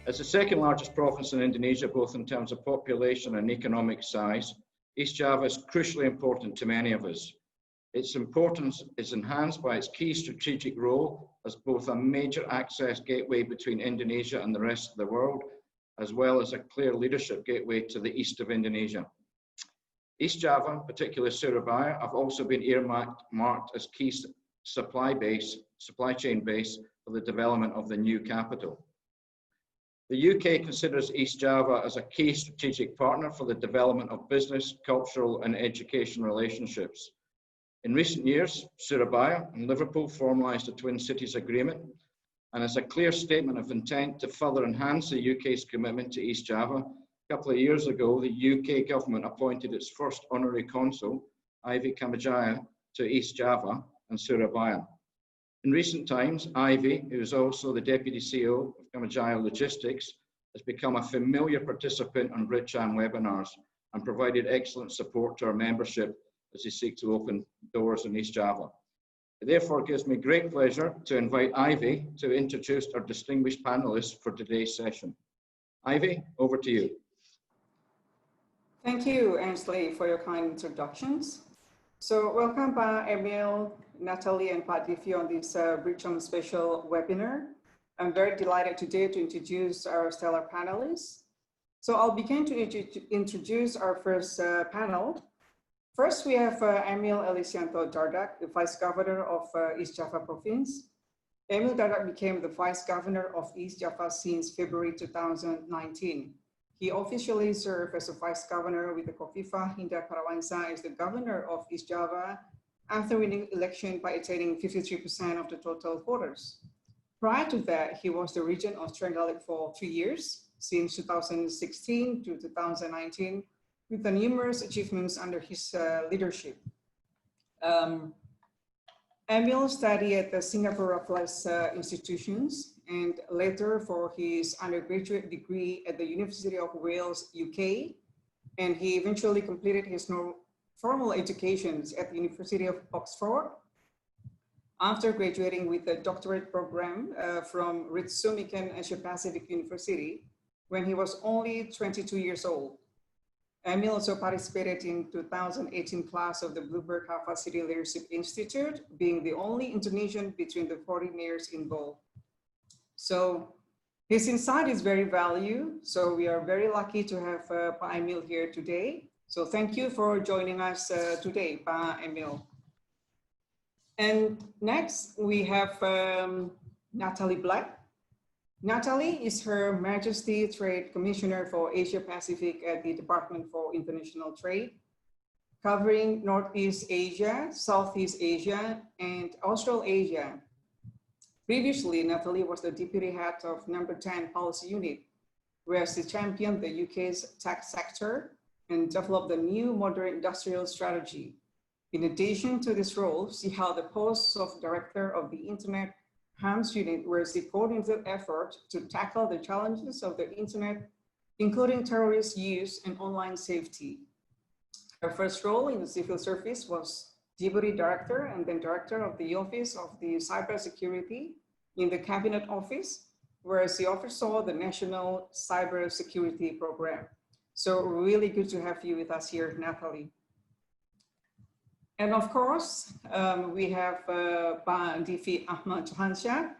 As the second largest province in Indonesia, both in terms of population and economic size, East Java is crucially important to many of us. Its importance is enhanced by its key strategic role as both a major access gateway between Indonesia and the rest of the world, as well as a clear leadership gateway to the east of Indonesia. East Java, particularly Surabaya, have also been earmarked as key supply chain base for the development of the new capital. The UK considers East Java as a key strategic partner for the development of business, cultural and education relationships. In recent years, Surabaya and Liverpool formalised a Twin Cities Agreement, and as a clear statement of intent to further enhance the UK's commitment to East Java, a couple of years ago, the UK government appointed its first honorary consul, Ivy Kamajaya, to East Java and Surabaya. In recent times, Ivy, who is also the Deputy CEO of Kamajaya Logistics, has become a familiar participant on BritCham webinars and provided excellent support to our membership as they seek to open doors in East Java. It therefore gives me great pleasure to invite Ivy to introduce our distinguished panelists for today's session. Ivy, over to you. Thank you, Ainsley, for your kind introductions. So welcome Pak Emil, Natalie, and Pak Difi on this BritCham special webinar. I'm very delighted today to introduce our stellar panelists. So I'll begin to introduce our first panel. First, we have Emil Elestianto Dardak, the Vice Governor of East Java Province. Emil Dardak became the Vice Governor of East Java since February 2019. He officially served as a Vice Governor with the Kofifa Hinda Parawansa as the Governor of East Java after winning election by attaining 53% of the total voters. Prior to that, he was the Regent of Trenggalek for 3 years, since 2016 to 2019, with the numerous achievements under his leadership. Emil studied at the Singapore Raffles institutions and later for his undergraduate degree at the University of Wales, UK, and he eventually completed his formal education at the University of Oxford. After graduating with a doctorate program from BritCham Asia Pacific University when he was only 22 years old. Emil also participated in 2018 class of the Bloomberg Harvard City Leadership Institute, being the only Indonesian between the 40 mayors involved. So his insight is very valued. So we are very lucky to have Pa Emil here today. So thank you for joining us today, Pa Emil. And next we have Natalie Black. Natalie is Her Majesty Trade Commissioner for Asia Pacific at the Department for International Trade, covering Northeast Asia, Southeast Asia, and Australasia. Previously, Natalie was the Deputy Head of Number 10 Policy Unit, where she championed the UK's tech sector and developed the new modern industrial strategy. In addition to this role, she held the post of Director of the Internet Harms Unit, where she coordinated effort to tackle the challenges of the Internet, including terrorist use and online safety. Her first role in the civil service was Deputy Director and then Director of the Office of the Cybersecurity in the Cabinet Office, where she oversaw the National Cybersecurity Program. So really good to have you with us here, Natalie. And of course, we have Difi Ahmad Johansyah,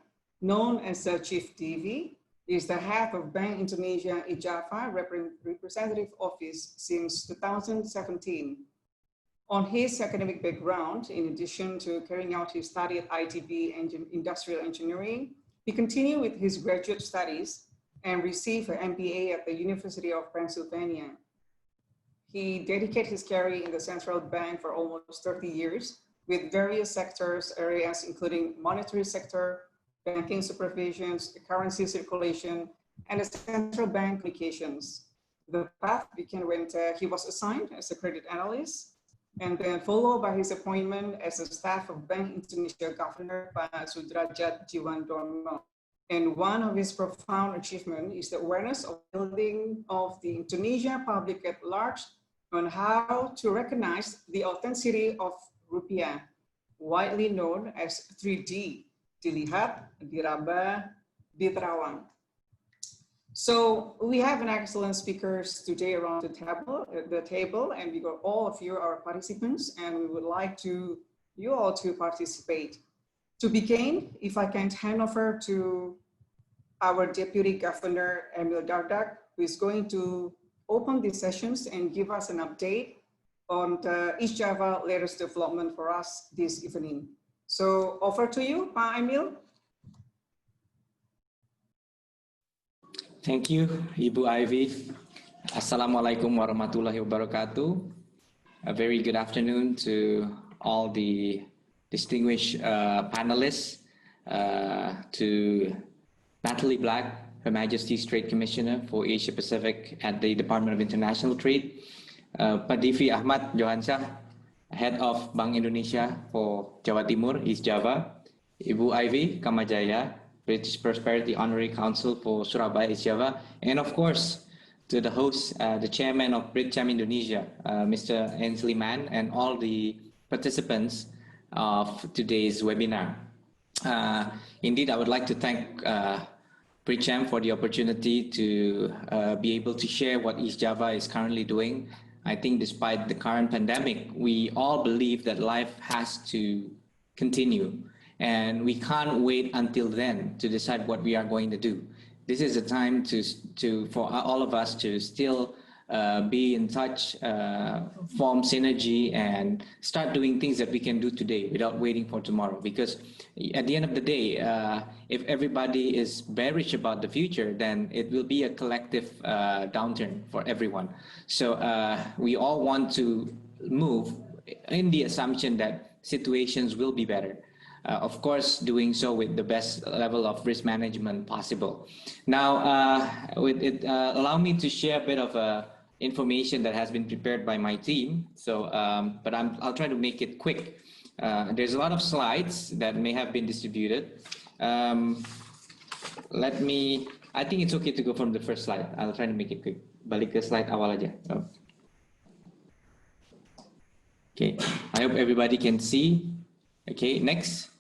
known as Chief Divi. He is the head of Bank Indonesia in Java Representative Office since 2017. On his academic background, in addition to carrying out his study at ITB and Industrial Engineering, he continued with his graduate studies and received an MBA at the University of Pennsylvania. He dedicated his career in the central bank for almost 30 years with various sectors, areas including monetary sector, banking supervisions, currency circulation, and the central bank communications. The path began when he was assigned as a credit analyst and then followed by his appointment as a staff of Bank Indonesia Governor by Sudrajat Jiwandono. And one of his profound achievements is the awareness of building of the Indonesia public at large on how to recognize the authenticity of rupiah, widely known as 3D, dilihat, diraba, diterawang. So we have an excellent speakers today around the table, and we got all of you, our participants, and we would like you all to participate. To begin, if I can hand over to our Deputy Governor, Emil Dardak, who is going to open these sessions and give us an update on the East Java latest development for us this evening. So over to you, Pak Emil. Thank you, Ibu Ivy. Assalamualaikum warahmatullahi wabarakatuh. A very good afternoon to all the distinguished panelists, to Natalie Black, Her Majesty's Trade Commissioner for Asia Pacific at the Department of International Trade, Pak Difi Ahmad Johansyah, Head of Bank Indonesia for Jawa Timur, East Java, Ibu Ivy Kamajaya, British Prosperity Honorary Council for Surabaya, East Java, and of course, to the host, the chairman of BritCham Indonesia, Mr. Ainsley Mann, and all the participants of today's webinar. Indeed, I would like to thank BritCham for the opportunity to be able to share what East Java is currently doing. I think despite the current pandemic, we all believe that life has to continue. And we can't wait until then to decide what we are going to do. This is a time for all of us to still be in touch, form synergy, and start doing things that we can do today without waiting for tomorrow. Because at the end of the day, if everybody is bearish about the future, then it will be a collective downturn for everyone. So we all want to move in the assumption that situations will be better. Of course, doing so with the best level of risk management possible. Now, allow me to share a bit of information that has been prepared by my team. So, but I'll try to make it quick. There's a lot of slides that may have been distributed. I think it's okay to go from the first slide. I'll try to make it quick. Balik ke slide awal aja. Oh. Okay, I hope everybody can see. Okay, next.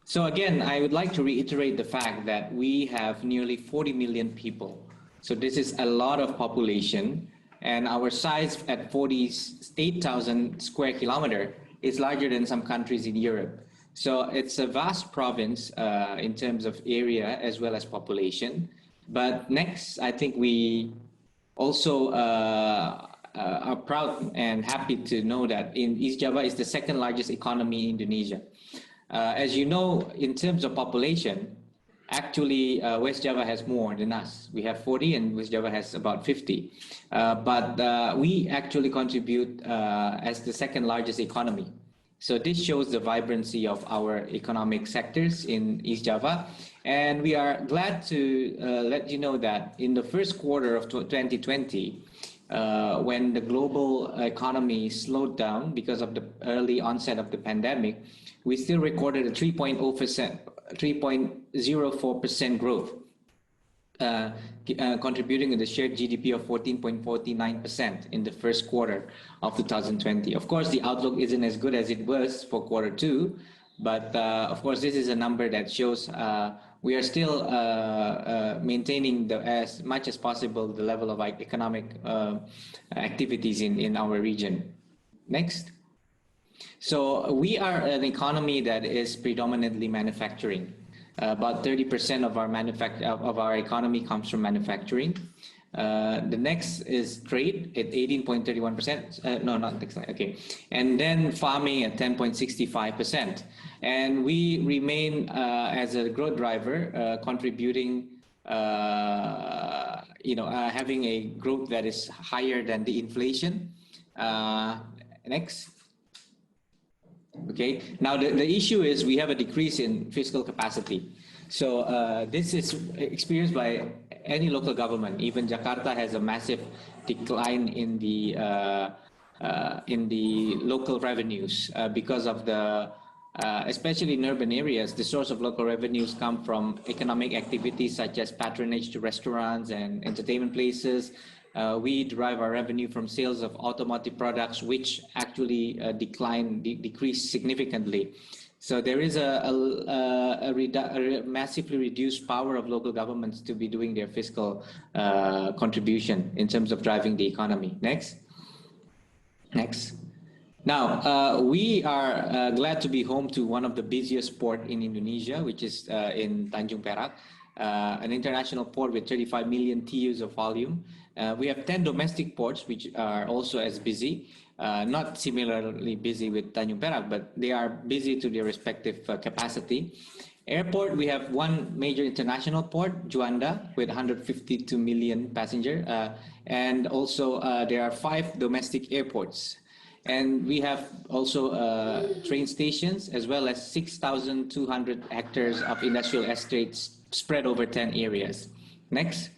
So again, I would like to reiterate the fact that we have nearly 40 million people. So this is a lot of population, and our size at 48,000 square kilometer is larger than some countries in Europe. So it's a vast province in terms of area as well as population. But next, I think we also are proud and happy to know that East Java is the second largest economy in Indonesia. As you know, in terms of population, actually West Java has more than us. We have 40 and West Java has about 50. But we actually contribute as the second largest economy. So this shows the vibrancy of our economic sectors in East Java. And we are glad to let you know that in the first quarter of 2020, when the global economy slowed down because of the early onset of the pandemic, we still recorded a 3.04% growth, contributing to the shared GDP of 14.49% in the first quarter of 2020. Of course, the outlook isn't as good as it was for quarter two, but of course, this is a number that shows we are still maintaining as much as possible the level of economic activities in our region. Next. So we are an economy that is predominantly manufacturing. About 30% of our economy comes from manufacturing. The next is trade at 18.31%. No, not next slide. Okay, and then farming at 10.65%. And we remain as a growth driver, contributing, having a growth that is higher than the inflation. Next. Okay, now the issue is we have a decrease in fiscal capacity. So this is experienced by any local government. Even Jakarta has a massive decline in the local revenues because of the, especially in urban areas, the source of local revenues come from economic activities such as patronage to restaurants and entertainment places. We derive our revenue from sales of automotive products, which actually decreased significantly So there is a massively reduced power of local governments to be doing their fiscal contribution in terms of driving the economy. Next. Now, we are glad to be home to one of the busiest port in Indonesia, which is in Tanjung Perak, an international port with 35 million TEUs of volume. We have 10 domestic ports, which are also as busy. Not similarly busy with Tanjung Perak, but they are busy to their respective capacity. Airport, we have one major international port, Juanda, with 152 million passengers. And also there are 5 domestic airports. And we have also train stations, as well as 6,200 hectares of industrial estates spread over 10 areas. Next.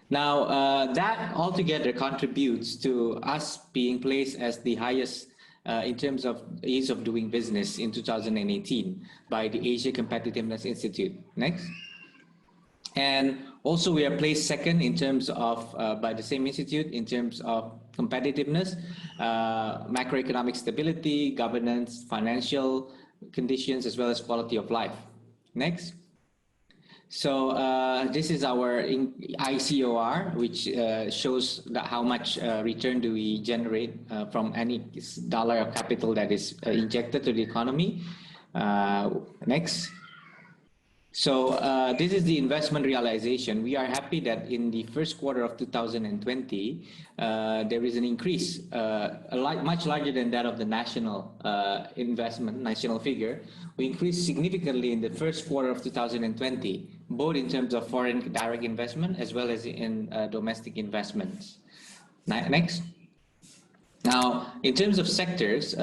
Now, that altogether contributes to us being placed as the highest in terms of ease of doing business in 2018 by the Asia Competitiveness Institute. Next. And also we are placed second in terms of, by the same institute, in terms of competitiveness, macroeconomic stability, governance, financial conditions, as well as quality of life. Next. So this is our ICOR, which shows how much return do we generate from any dollar of capital that is injected to the economy. Next. So this is the investment realization. We are happy that in the first quarter of 2020, there is an increase, much larger than that of the national investment, national figure. We increased significantly in the first quarter of 2020, both in terms of foreign direct investment as well as in domestic investments. Next. Now, in terms of sectors,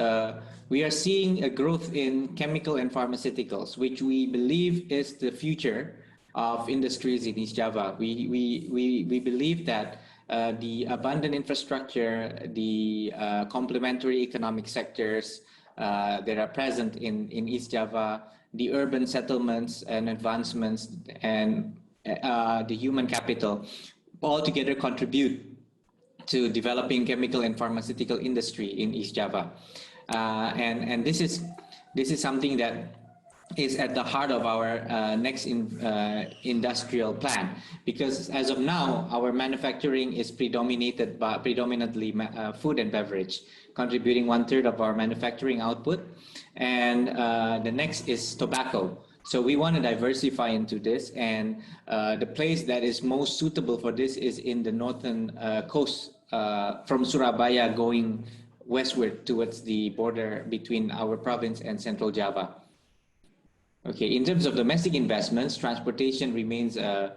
we are seeing a growth in chemical and pharmaceuticals, which we believe is the future of industries in East Java. We believe that the abundant infrastructure, the complementary economic sectors that are present in East Java, the urban settlements and advancements, and the human capital all together contribute to developing chemical and pharmaceutical industry in East Java. And this is something that is at the heart of our next industrial plan, because as of now, our manufacturing is predominantly food and beverage, contributing 1/3 of our manufacturing output, and the next is tobacco. So we want to diversify into this, and the place that is most suitable for this is in the northern coast, from Surabaya going westward towards the border between our province and Central Java. Okay, in terms of domestic investments, transportation remains a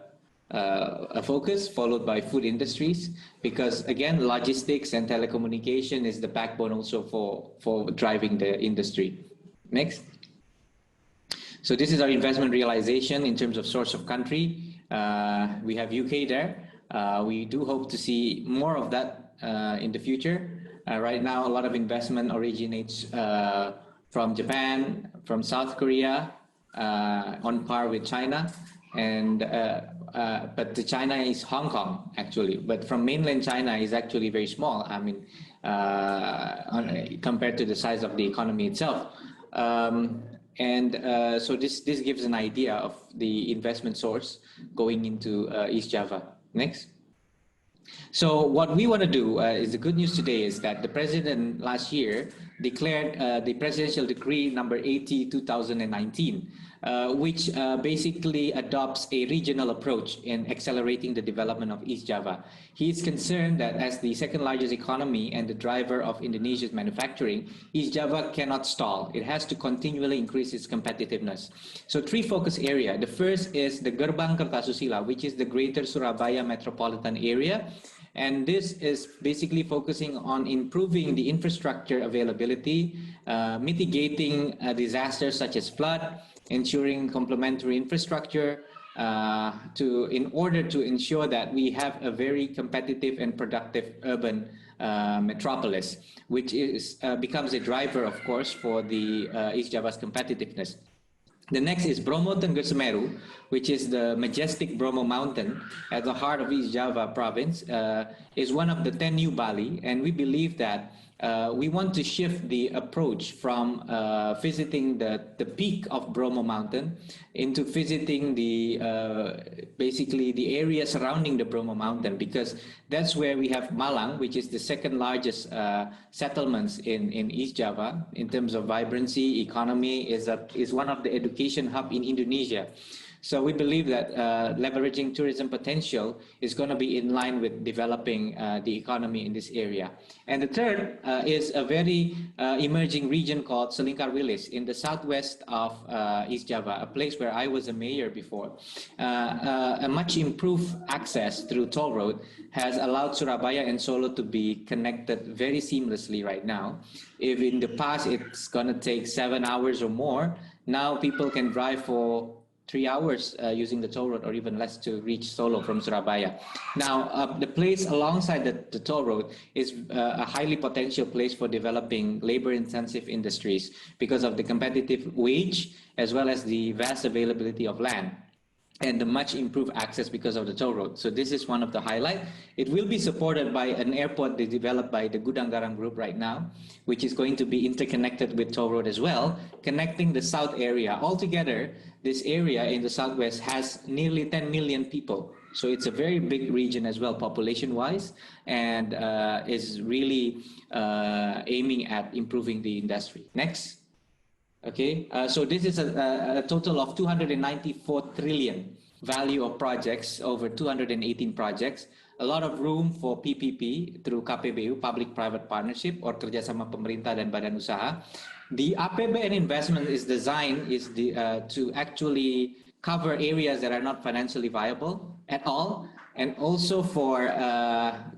focus, followed by food industries, because again, logistics and telecommunication is the backbone also for driving the industry. Next. So this is our investment realization in terms of source of country. We have UK there. We do hope to see more of that in the future. Right now, a lot of investment originates from Japan, from South Korea, on par with China, and but the China is Hong Kong actually. But from mainland China is actually very small. I mean, compared to the size of the economy itself. So this gives an idea of the investment source going into East Java. Next. So what we want to do is the good news today is that the president last year declared the presidential decree number 80/2019, which basically adopts a regional approach in accelerating the development of East Java. He is concerned that as the second largest economy and the driver of Indonesia's manufacturing, East Java cannot stall. It has to continually increase its competitiveness. So 3 focus areas. The first is the Gerbang Kertasusila, which is the greater Surabaya metropolitan area. And this is basically focusing on improving the infrastructure availability, mitigating disasters such as flood, ensuring complementary infrastructure in order to ensure that we have a very competitive and productive urban metropolis, which becomes a driver, of course, for the East Java's competitiveness. The next is Bromo Tengger Semeru, which is the majestic Bromo mountain at the heart of East Java province, is one of the 10 new Bali, and we believe that we want to shift the approach from visiting the peak of Bromo Mountain into visiting the basically the area surrounding the Bromo Mountain, because that's where we have Malang, which is the second largest settlements in East Java in terms of vibrancy, economy, is one of the education hub in Indonesia. So we believe that leveraging tourism potential is going to be in line with developing the economy in this area. And the third is a very emerging region called Selingkar Wilis in the southwest of East Java, a place where I was a mayor before. A much improved access through toll road has allowed Surabaya and Solo to be connected very seamlessly right now. If in the past it's going to take 7 hours or more, now people can drive for 3 hours using the toll road, or even less, to reach Solo from Surabaya. Now, the place alongside the toll road is a highly potential place for developing labor-intensive industries because of the competitive wage as well as the vast availability of land and the much improved access because of the toll road. So this is one of the highlights. It will be supported by an airport developed by the Gudang Garam Group right now, which is going to be interconnected with toll road as well, connecting the south area. Altogether, this area in the southwest has nearly 10 million people. So it's a very big region as well, population-wise, and is really aiming at improving the industry. Next. Okay, so this is a total of 294 trillion value of projects, over 218 projects. A lot of room for PPP through KPBU, Public-Private Partnership, or kerjasama pemerintah dan badan usaha. The APBN investment is designed to actually cover areas that are not financially viable at all, and also for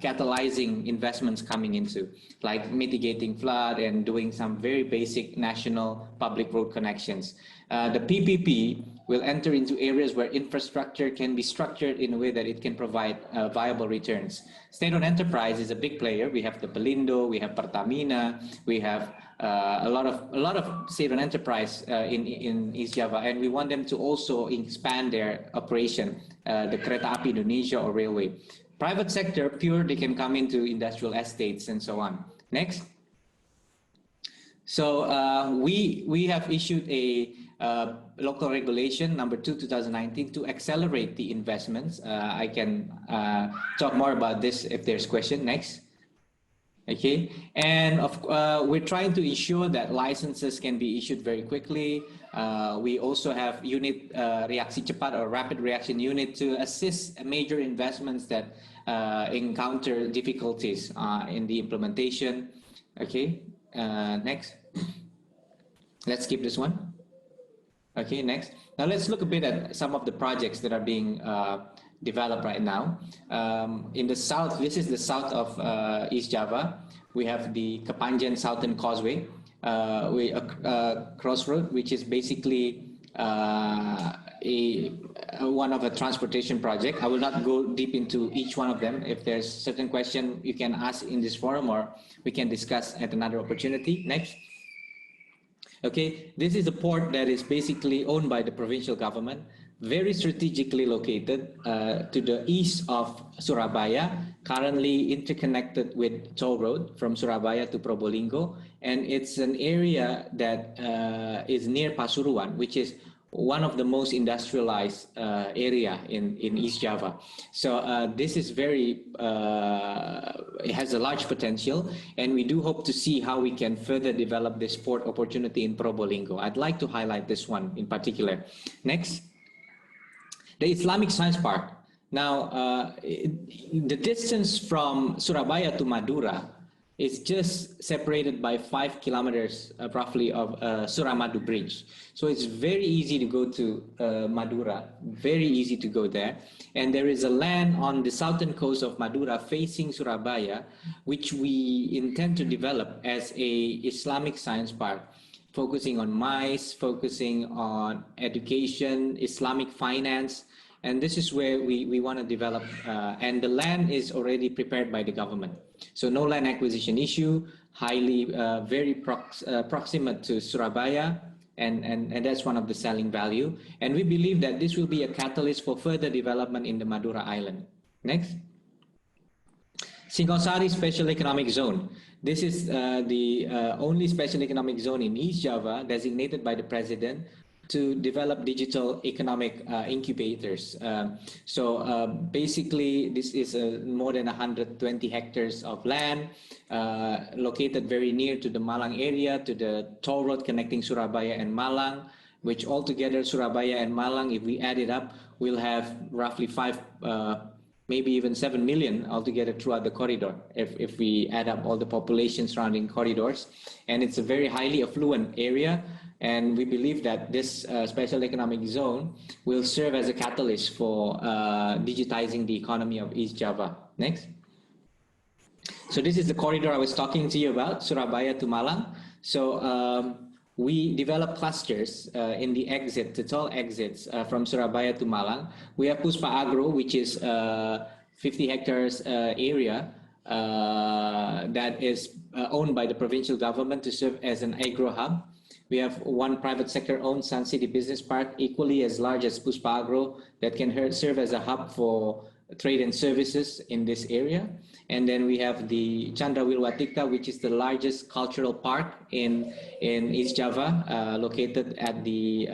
catalyzing investments coming into, like mitigating flood and doing some very basic national public road connections. The PPP will enter into areas where infrastructure can be structured in a way that it can provide viable returns. State-owned enterprise is a big player. We have the Pelindo, we have Pertamina, we have a lot of state-owned enterprise in East Java, and we want them to also expand their operation, the Kereta Api Indonesia or railway. Private sector, pure, they can come into industrial estates and so on. Next. So we have issued a local regulation number 2/2019 to accelerate the investments. I can talk more about this if there's question. Next. Okay, and we're trying to ensure that licenses can be issued very quickly. We also have unit reaksi cepat, or rapid reaction unit, to assist major investments that encounter difficulties in the implementation. Okay, next. Let's skip this one. Okay, next. Now let's look a bit at some of the projects that are being developed right now. In the south, this is the south of East Java. We have the Kepanjen Southern Causeway, crossroad, which is basically one of a transportation project. I will not go deep into each one of them. If there's certain question, you can ask in this forum, or we can discuss at another opportunity. Next. Okay, this is a port that is basically owned by the provincial government, very strategically located to the east of Surabaya, currently interconnected with toll road from Surabaya to Probolinggo, and it's an area that is near Pasuruan, which is one of the most industrialized area in East Java. So this is very, it has a large potential, and we do hope to see how we can further develop this port opportunity in Probolinggo. I'd like to highlight this one in particular. Next. The Islamic Science Park. Now, the distance from Surabaya to Madura is just separated by 5 kilometers roughly of Suramadu Bridge. So it's very easy to go to Madura, very easy to go there. And there is a land on the southern coast of Madura facing Surabaya, which we intend to develop as a Islamic Science Park, focusing on MICE, focusing on education, Islamic finance. And this is where we want to develop, and the land is already prepared by the government. So no land acquisition issue, highly, very proximate to Surabaya, and that's one of the selling value. And we believe that this will be a catalyst for further development in the Madura Island. Next. Singosari Special Economic Zone. This is the only special economic zone in East Java designated by the President to develop digital economic incubators. Basically, this is more than 120 hectares of land located very near to the Malang area, to the toll road connecting Surabaya and Malang, which altogether Surabaya and Malang, if we add it up, will have roughly 5, maybe even 7 million altogether throughout the corridor, if we add up all the population surrounding corridors. And it's a very highly affluent area. And we believe that this special economic zone will serve as a catalyst for digitizing the economy of East Java. Next. So this is the corridor I was talking to you about, Surabaya to Malang. So we develop clusters in the exit, the toll exits from Surabaya to Malang. We have Puspa Agro, which is 50 hectares area that is owned by the provincial government to serve as an agro hub. We have one private sector owned Sun City Business Park, equally as large as Puspa Agro, that can serve as a hub for trade and services in this area. And then we have the Chandrawilwatikta, which is the largest cultural park in East Java, located at the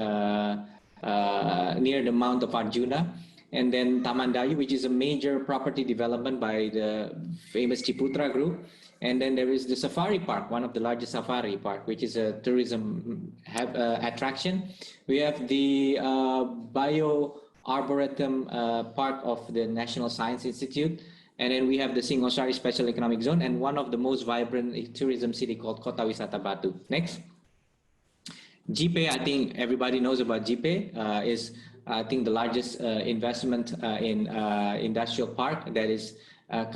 near the Mount of Arjuna. And then Tamandayu, which is a major property development by the famous Ciputra Group. And then there is the Safari Park, one of the largest safari park, which is a tourism attraction. We have the Bio Arboretum Park of the National Science Institute. And then we have the Singosari Special Economic Zone and one of the most vibrant tourism city called Kota Wisata Batu. Next. JIIPE, I think everybody knows about JIIPE, is I think the largest investment in industrial park that is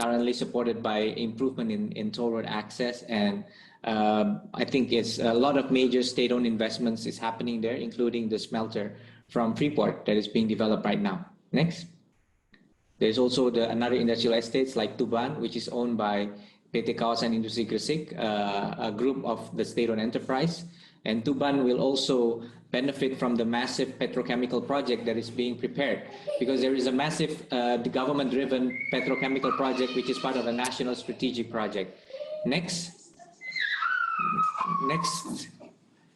currently supported by improvement in toll road access. And I think it's a lot of major state-owned investments is happening there, including the smelter from Freeport that is being developed right now. Next. There's also another industrial estates like Tuban, which is owned by PT Kawasan Industri Gresik, a group of the state-owned enterprise. And Tuban will also benefit from the massive petrochemical project that is being prepared, because there is a massive government-driven petrochemical project which is part of a national strategic project. Next. Next.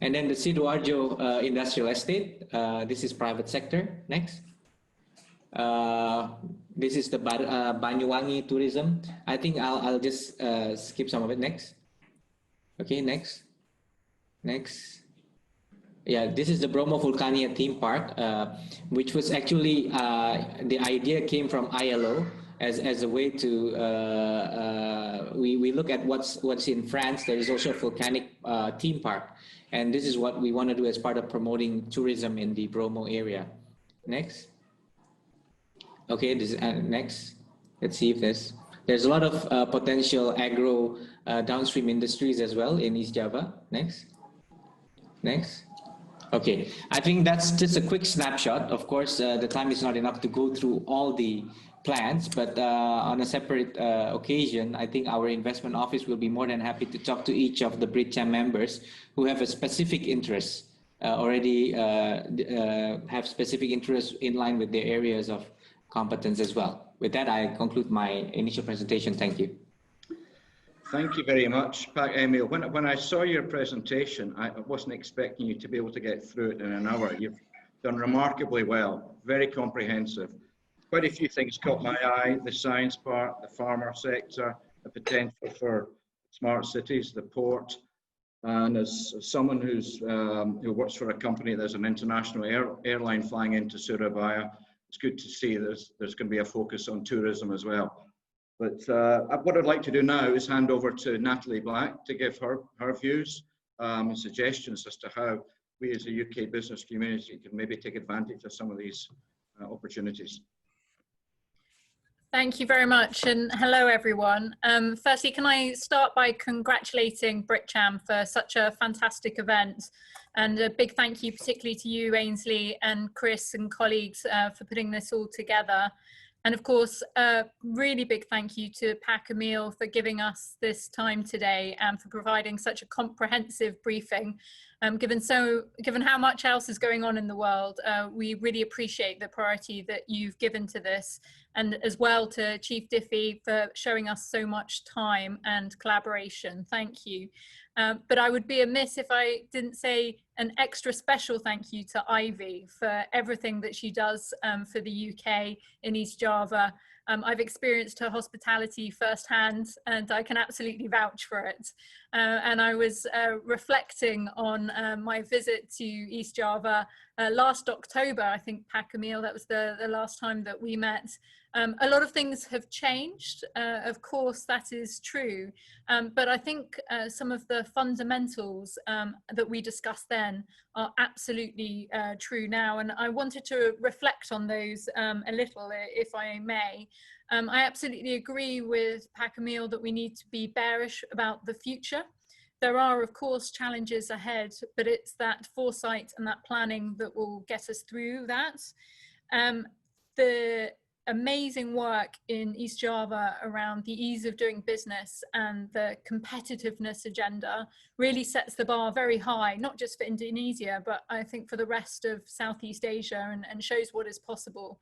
And then the Sidoarjo Industrial Estate. This is private sector. Next. This is the Banyuwangi tourism. I think I'll just skip some of it. Next. Okay, next. Next. Yeah, this is the Bromo Vulcania theme park, which was actually, the idea came from ILO as a way to, we look at what's in France. There is also a volcanic theme park. And this is what we want to do as part of promoting tourism in the Bromo area. Next. Okay, this is next. Let's see if there's a lot of potential agro downstream industries as well in East Java. Next. Next. Okay, I think that's just a quick snapshot. Of course, the time is not enough to go through all the plans, but on a separate occasion, I think our investment office will be more than happy to talk to each of the BritCham members who have a specific interest, already have specific interests in line with their areas of competence as well. With that, I conclude my initial presentation. Thank you. Thank you very much, Emil. When I saw your presentation, I wasn't expecting you to be able to get through it in an hour. You've done remarkably well, very comprehensive. Quite a few things caught my eye: the science part, the farmer sector, the potential for smart cities, the port. And as someone who works for a company that's an international airline flying into Surabaya, it's good to see there's going to be a focus on tourism as well. But what I'd like to do now is hand over to Natalie Black to give her views and suggestions as to how we as a UK business community can maybe take advantage of some of these opportunities. Thank you very much, and hello everyone. Firstly, can I start by congratulating BritCham for such a fantastic event, and a big thank you particularly to you, Ainsley and Chris and colleagues for putting this all together. And of course, a really big thank you to Pak Emil for giving us this time today and for providing such a comprehensive briefing. Given how much else is going on in the world, we really appreciate the priority that you've given to this, and as well to Chief Difi for showing us so much time and collaboration. Thank you. But I would be amiss if I didn't say an extra special thank you to Ivy for everything that she does for the UK in East Java. I've experienced her hospitality firsthand, and I can absolutely vouch for it. And I was reflecting on my visit to East Java last October. I think, Pak Emil, that was the last time that we met. A lot of things have changed, of course, that is true, but I think some of the fundamentals that we discussed then are absolutely true now, and I wanted to reflect on those a little, if I may. I absolutely agree with Pak Emil that we need to be bearish about the future. There are, of course, challenges ahead, but it's that foresight and that planning that will get us through that. The amazing work in East Java around the ease of doing business and the competitiveness agenda really sets the bar very high, not just for Indonesia, but I think for the rest of Southeast Asia, and shows what is possible.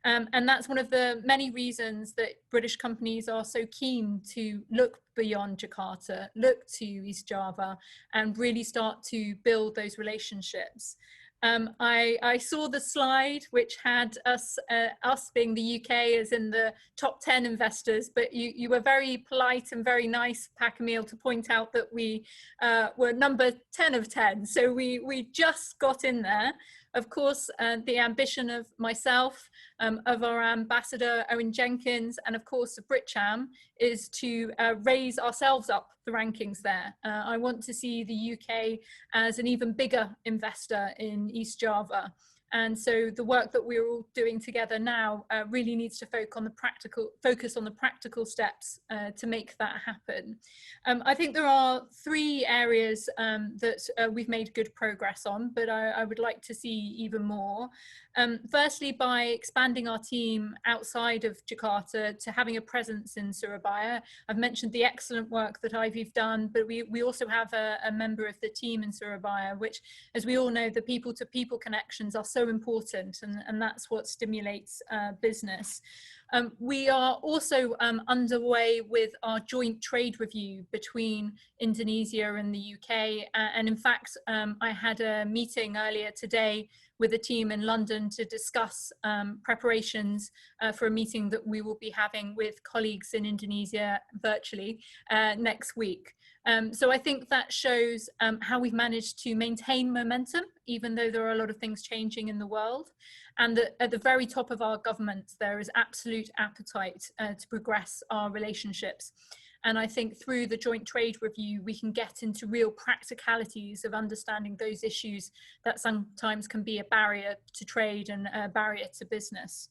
And that's one of the many reasons that British companies are so keen to look beyond Jakarta, look to East Java, and really start to build those relationships. I saw the slide which had us being the UK as in the top 10 investors, but you were very polite and very nice, Pak Emil, to point out that we were number 10 of 10. So we just got in there. Of course, the ambition of myself, of our ambassador, Owen Jenkins, and of course of BritCham is to raise ourselves up the rankings there. I want to see the UK as an even bigger investor in East Java. And so the work that we're all doing together now really needs to focus on the practical steps to make that happen. I think there are 3 areas that we've made good progress on, but I would like to see even more. Firstly, by expanding our team outside of Jakarta to having a presence in Surabaya. I've mentioned the excellent work that Ivy've done, but we also have a member of the team in Surabaya, which, as we all know, the people-to-people connections are so important, and that's what stimulates business. We are also underway with our joint trade review between Indonesia and the UK. And in fact, I had a meeting earlier today with a team in London to discuss preparations for a meeting that we will be having with colleagues in Indonesia virtually next week. So I think that shows how we've managed to maintain momentum, even though there are a lot of things changing in the world. And that at the very top of our government, there is absolute appetite to progress our relationships. And I think through the joint trade review, we can get into real practicalities of understanding those issues that sometimes can be a barrier to trade and a barrier to business.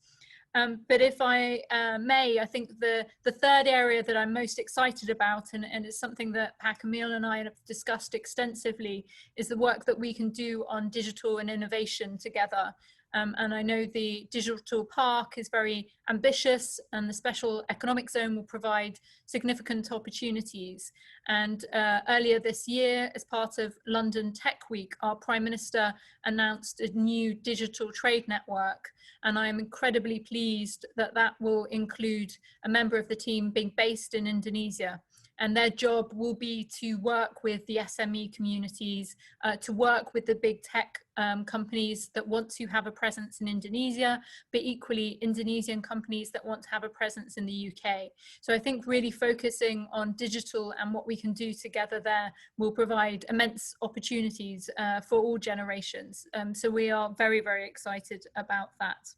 But if I may, I think the third area that I'm most excited about, and it's something that Pak Emil and I have discussed extensively, is the work that we can do on digital and innovation together. And I know the digital park is very ambitious, and the special economic zone will provide significant opportunities. And earlier this year, as part of London Tech Week, our Prime Minister announced a new digital trade network. And I am incredibly pleased that that will include a member of the team being based in Indonesia. And their job will be to work with the SME communities, to work with the big tech companies that want to have a presence in Indonesia, but equally Indonesian companies that want to have a presence in the UK. So I think really focusing on digital and what we can do together there will provide immense opportunities for all generations. So we are very, very excited about that.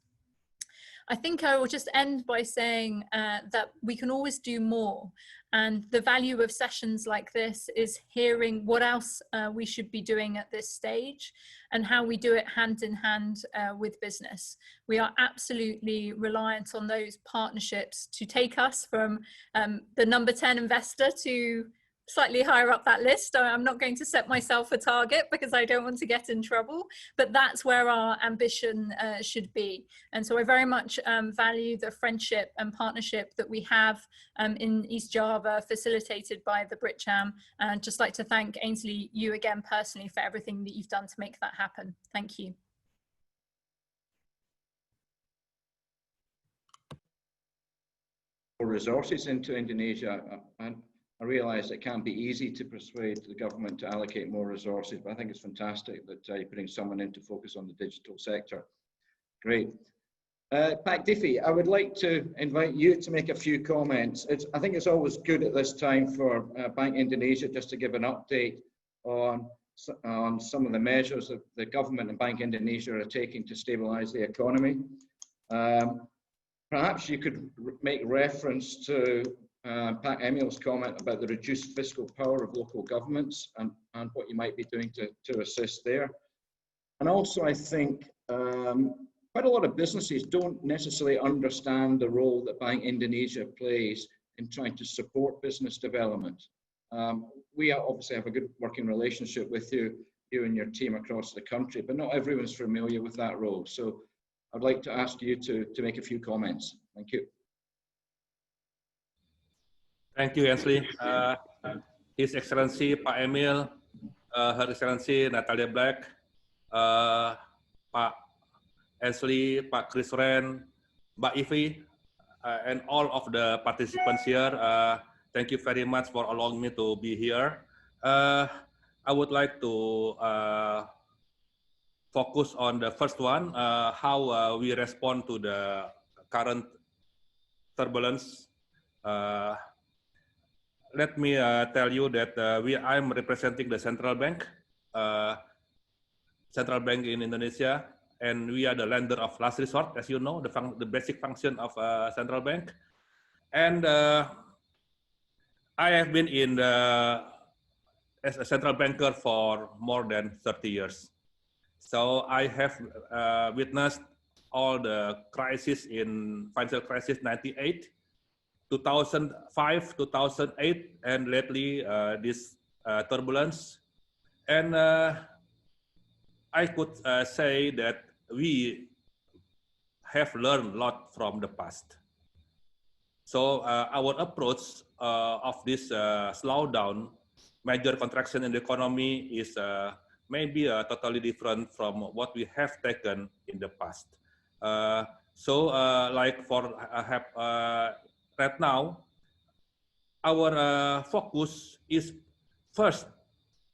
I think I will just end by saying that we can always do more. And the value of sessions like this is hearing what else we should be doing at this stage and how we do it hand in hand with business. We are absolutely reliant on those partnerships to take us from the number 10 investor to slightly higher up that list. I'm not going to set myself a target because I don't want to get in trouble, but that's where our ambition should be. And so I very much value the friendship and partnership that we have in East Java, facilitated by the BritCham. And just like to thank Ainsley, you again personally, for everything that you've done to make that happen. Thank you. Resources into Indonesia, and I realise it can't be easy to persuade the government to allocate more resources, but I think it's fantastic that you're putting someone in to focus on the digital sector. Great. Pak Difi, I would like to invite you to make a few comments. I think it's always good at this time for Bank Indonesia just to give an update on some of the measures that the government and Bank Indonesia are taking to stabilise the economy. Perhaps you could make reference to Pat Emil's comment about the reduced fiscal power of local governments and what you might be doing to assist there. And also, I think quite a lot of businesses don't necessarily understand the role that Bank Indonesia plays in trying to support business development. We obviously have a good working relationship with you and your team across the country, but not everyone's familiar with that role. So I'd like to ask you to make a few comments. Thank you. Thank you, Ainsley. His Excellency Pak Emil, Her Excellency Natalie Black, Pak Ainsley, Pak Chris Ren, Mbak Ivi, and all of the participants here. Thank you very much for allowing me to be here. I would like to focus on the first one, how we respond to the current turbulence. Let me tell you that I'm representing the central bank in Indonesia, and we are the lender of last resort, as you know, the basic function of central bank. And I have been as a central banker for more than 30 years. So I have witnessed all the crises in financial crisis 98, 2005, 2008, and lately this turbulence. And I could say that we have learned a lot from the past. So our approach of this slowdown, major contraction in the economy is maybe totally different from what we have taken in the past. Like for right now, our focus is first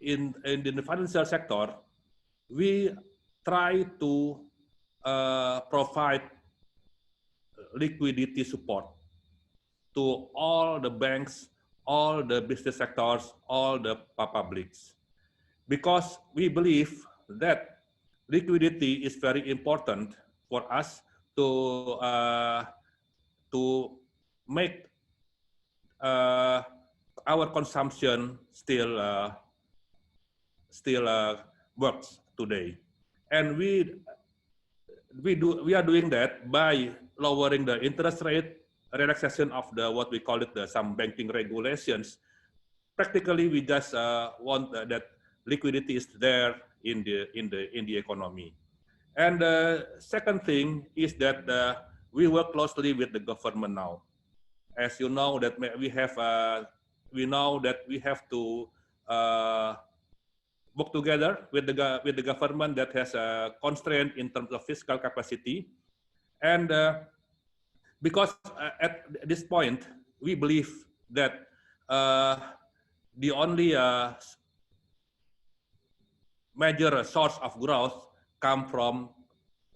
in the financial sector. We try to provide liquidity support to all the banks, all the business sectors, all the publics, because we believe that liquidity is very important for us to make our consumption still works today, and we are doing that by lowering the interest rate, relaxation of what we call it some banking regulations. Practically, we just want that liquidity is there in the economy. And the second thing is that we work closely with the government now. As you know, that we know that we have to work together with the government that has a constraint in terms of fiscal capacity, and because at this point we believe that the only major source of growth come from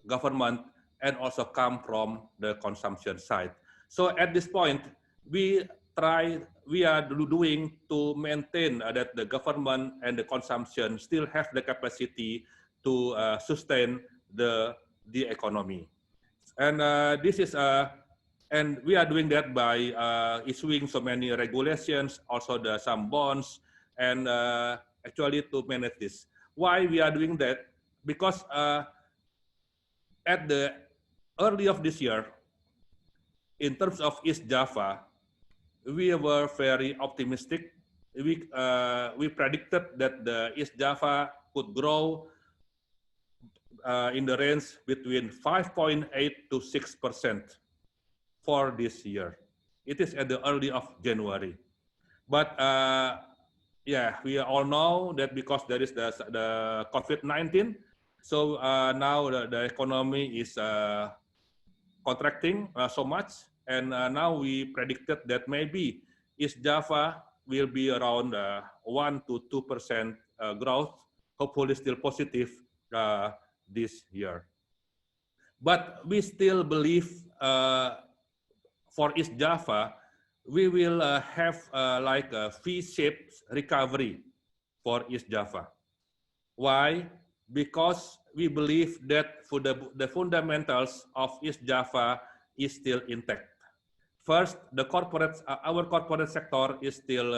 government and also come from the consumption side. So at this point, we are doing to maintain that the government and the consumption still have the capacity to sustain the economy. And this is and we are doing that by issuing so many regulations, also some bonds, and actually to manage this. Why we are doing that? Because at the early of this year, in terms of East Java, we were very optimistic we predicted that the East Java could grow in the range between 5.8 to 6% for this year. It is at the early of January. But yeah, we all know that because there is the COVID-19, so now the economy is contracting so much, and now we predicted that maybe East Java will be around 1 to 2% growth, hopefully still positive this year. But we still believe for East Java, we will have like a V-shaped recovery for East Java. Why? Because we believe that for the fundamentals of East Java is still intact. First, the our corporate sector is still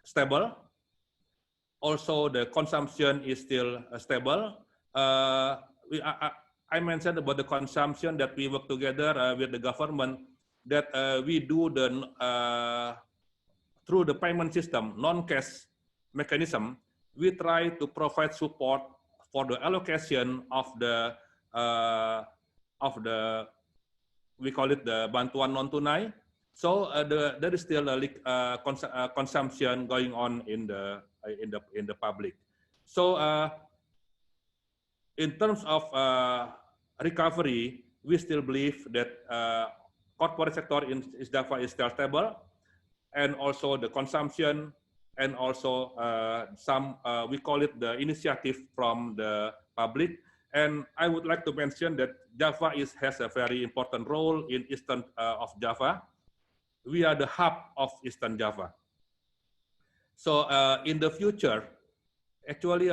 stable. Also, the consumption is still stable. I mentioned about the consumption that we work together with the government, that we do the through the payment system, non-cash mechanism, we try to provide support for the allocation of the we call it the bantuan non-tunai. So there is still a consumption going on in the public. So in terms of recovery, we still believe that corporate sector in East Java is still stable, and also the consumption, and also some we call it the initiative from the public. And I would like to mention that Java has a very important role in eastern of Java. We are the hub of Eastern Java. So in the future, actually,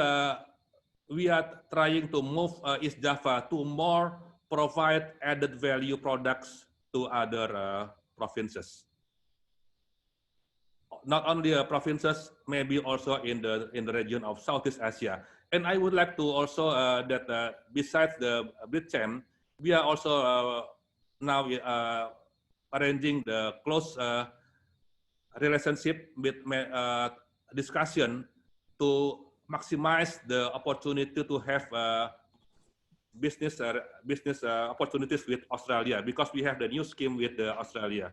we are trying to move East Java to more provide added value products to other provinces. Not only provinces, maybe also in the region of Southeast Asia. And I would like to also that besides the BritCham, we are also now arranging the close relationship with discussion to maximize the opportunity to have business opportunities with Australia, because we have the new scheme with Australia.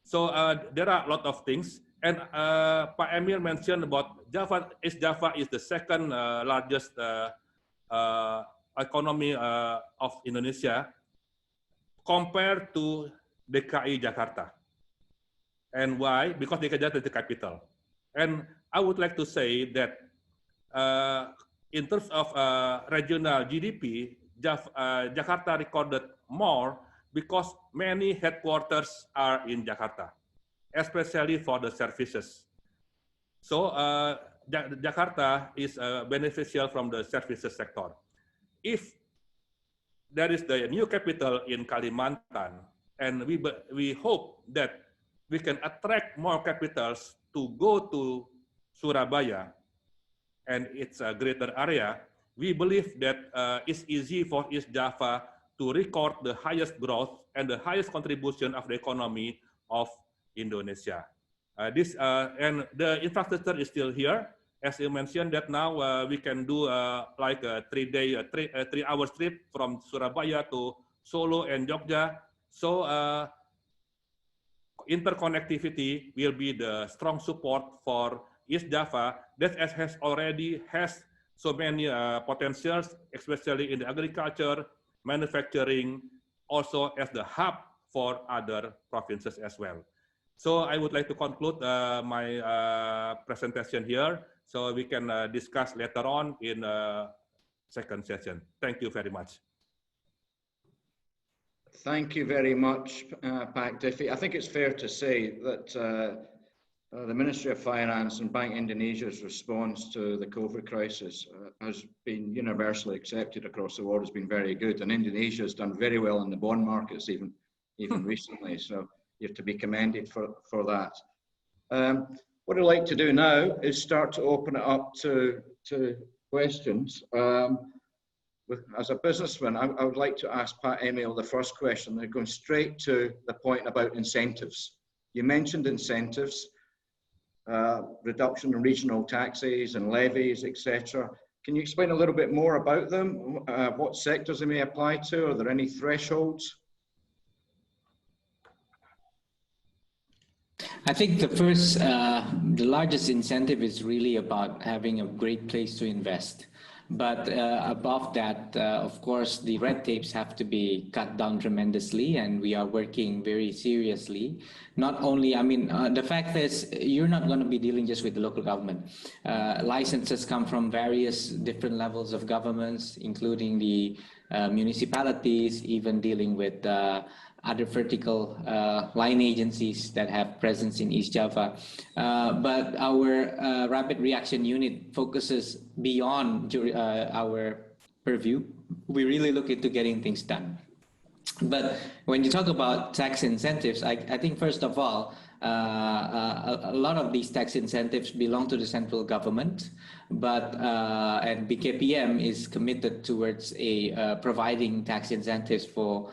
So there are a lot of things. And Pak Emil mentioned about East Java is the second largest economy of Indonesia compared to DKI Jakarta. And why? Because DKI Jakarta is the capital. And I would like to say that in terms of regional GDP, Jakarta recorded more because many headquarters are in Jakarta, especially for the services. So Jakarta is beneficial from the services sector. If there is the new capital in Kalimantan, and we hope that we can attract more capitals to go to Surabaya, and it's a greater area, we believe that it's easy for East Java to record the highest growth and the highest contribution of the economy of Indonesia. And the infrastructure is still here. As you mentioned, that now we can do like a 3-hour trip from Surabaya to Solo and Jogja. So interconnectivity will be the strong support for East Java that already has so many potentials, especially in the agriculture, manufacturing, also as the hub for other provinces as well. So I would like to conclude my presentation here, so we can discuss later on in second session. Thank you very much. Thank you very much, Pak Difi. I think it's fair to say that the Ministry of Finance and Bank Indonesia's response to the COVID crisis has been universally accepted across the world, has been very good. And Indonesia has done very well in the bond markets even recently. So you have to be commended for that. What I'd like to do now is start to open it up to questions. As a businessman, I would like to ask Pat Emil the first question. They're going straight to the point about incentives. You mentioned incentives. reduction in regional taxes and levies, etc. Can you explain a little bit more about them? What sectors they may apply to? Are there any thresholds? I think the largest incentive is really about having a great place to invest. But above that, of course, the red tapes have to be cut down tremendously, and we are working very seriously. Not only, I mean, the fact is, you're not going to be dealing just with the local government. Licenses come from various different levels of governments, including the municipalities, even dealing with other vertical line agencies that have presence in East Java. But our rapid reaction unit focuses beyond our purview. We really look into getting things done. But when you talk about tax incentives, I think first of all, a lot of these tax incentives belong to the central government, but and BKPM is committed towards providing tax incentives for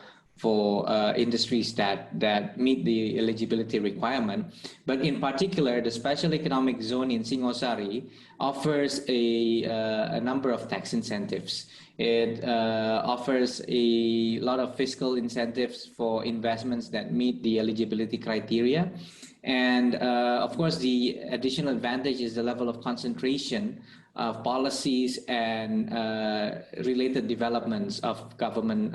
industries that meet the eligibility requirement. But in particular, the Special Economic Zone in Singosari offers a number of tax incentives. It offers a lot of fiscal incentives for investments that meet the eligibility criteria. And of course, the additional advantage is the level of concentration of policies and related developments of government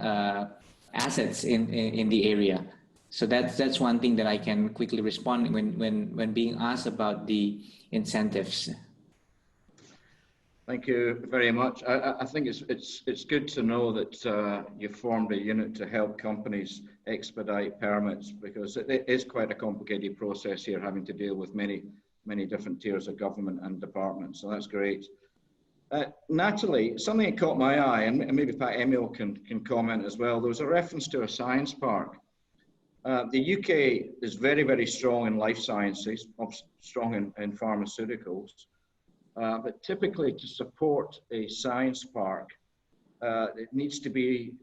assets in the area. So that's one thing that I can quickly respond when being asked about the incentives. Thank you very much. I think it's good to know that you formed a unit to help companies expedite permits, because it is quite a complicated process here, having to deal with many different tiers of government and departments. So that's great. Natalie, something that caught my eye, and maybe Pat Emil can comment as well. There was a reference to a science park. The UK is very, very strong in life sciences, strong in pharmaceuticals, but typically to support a science park, it needs to be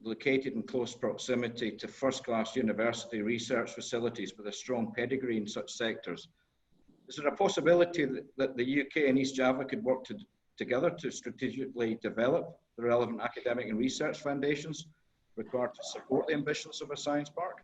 located in close proximity to first-class university research facilities with a strong pedigree in such sectors. Is there a possibility that the UK and East Java could work together to strategically develop the relevant academic and research foundations required to support the ambitions of a science park?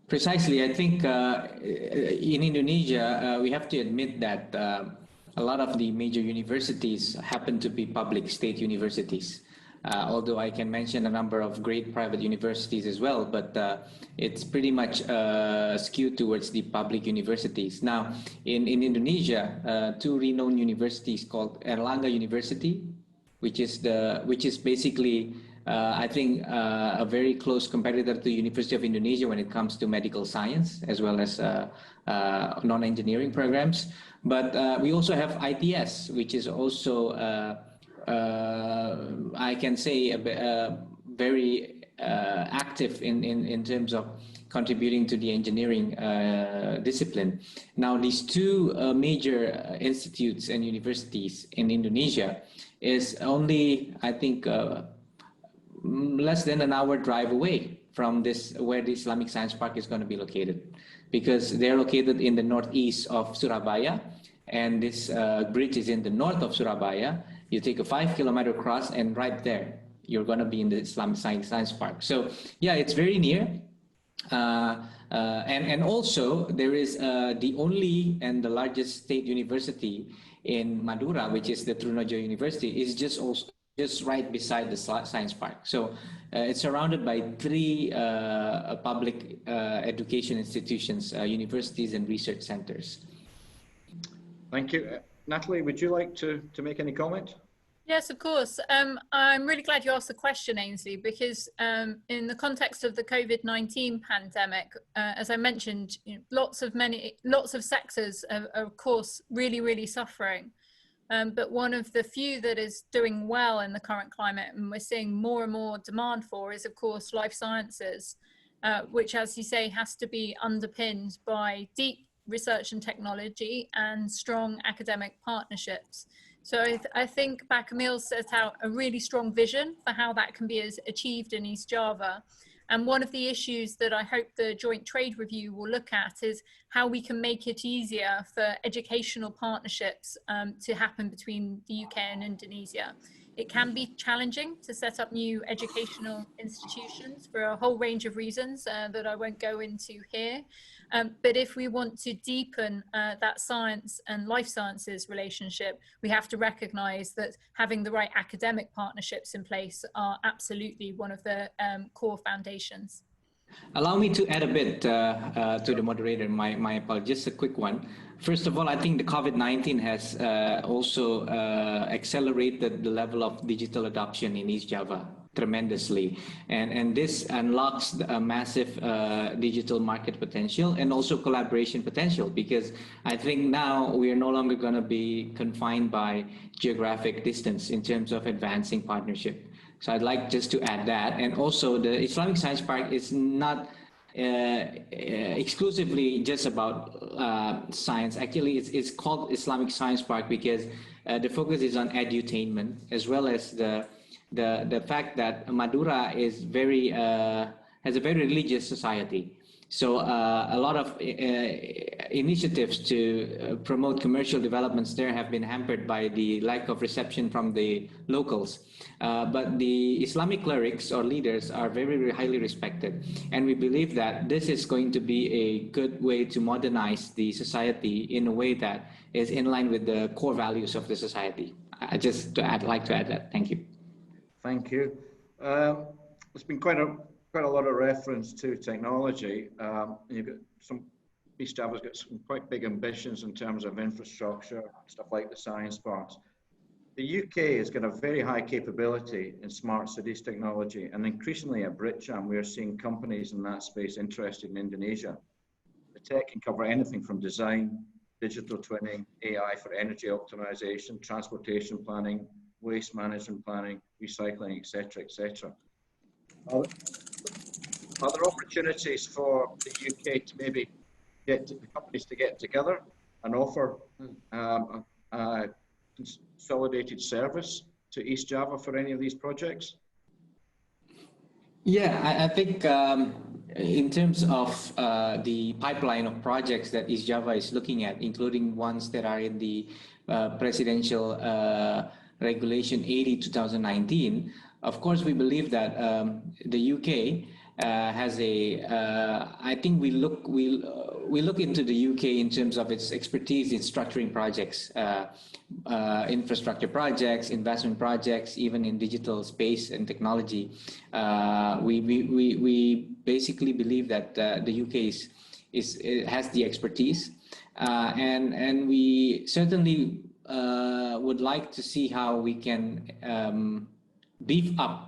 Precisely. I think in Indonesia, we have to admit that a lot of the major universities happen to be public state universities. Although I can mention a number of great private universities as well, but it's pretty much skewed towards the public universities. Now, in Indonesia, two renowned universities called Erlangga University, which is basically, I think, a very close competitor to University of Indonesia when it comes to medical science, as well as non-engineering programs. But we also have ITS, which is also I can say very active in terms of contributing to the engineering discipline. Now, these two major institutes and universities in Indonesia is only, I think, less than an hour drive away from where the Islamic Science Park is going to be located, because they're located in the northeast of Surabaya, and this bridge is in the north of Surabaya. You take a 5-kilometer cross, and right there, you're going to be in the Islamic Science Park. So, yeah, it's very near. And also, there is the only and the largest state university in Madura, which is the Trunojo University, is just right beside the Science Park. So, it's surrounded by 3 public education institutions, universities, and research centers. Thank you. Natalie, would you like to make any comment? Yes, of course. I'm really glad you asked the question, Ainsley, because in the context of the COVID-19 pandemic, as I mentioned, lots of sectors are of course really suffering. But one of the few that is doing well in the current climate, and we're seeing more and more demand for, is of course life sciences, which, as you say, has to be underpinned by deep research and technology and strong academic partnerships. So I think Emil set out a really strong vision for how that can be achieved in East Java. And one of the issues that I hope the Joint Trade Review will look at is how we can make it easier for educational partnerships to happen between the UK and Indonesia. It can be challenging to set up new educational institutions for a whole range of reasons that I won't go into here. But if we want to deepen that science and life sciences relationship, we have to recognize that having the right academic partnerships in place are absolutely one of the core foundations. Allow me to add a bit to the moderator, my apologies, just a quick one. First of all, I think the COVID-19 has also accelerated the level of digital adoption in East Java tremendously. And this unlocks a massive digital market potential and also collaboration potential, because I think now we are no longer going to be confined by geographic distance in terms of advancing partnership. So I'd like just to add that. And also the Islamic Science Park is not exclusively just about science. Actually, it's called Islamic Science Park because the focus is on edutainment, as well as the fact that Madura is has a very religious society. So a lot of initiatives to promote commercial developments there have been hampered by the lack of reception from the locals. But the Islamic clerics or leaders are very highly respected. And we believe that this is going to be a good way to modernize the society in a way that is in line with the core values of the society. Like to add that. Thank you. Thank you. There's been quite a lot of reference to technology. You've got East Java's got some quite big ambitions in terms of infrastructure, stuff like the science parks. The UK has got a very high capability in smart cities technology, and increasingly at BritCham, we are seeing companies in that space interested in Indonesia. The tech can cover anything from design, digital twinning, AI for energy optimization, transportation planning, waste management planning, recycling, etc., etc. Are there opportunities for the UK to maybe get the companies to get together and offer a consolidated service to East Java for any of these projects? Yeah, I think in terms of the pipeline of projects that East Java is looking at, including ones that are in the presidential Regulation 80/2019, of course, we believe that the UK has I think we look into the UK in terms of its expertise in structuring projects, infrastructure projects, investment projects, even in digital space and technology. We basically believe that the UK has the expertise, and we certainly would like to see how we can beef up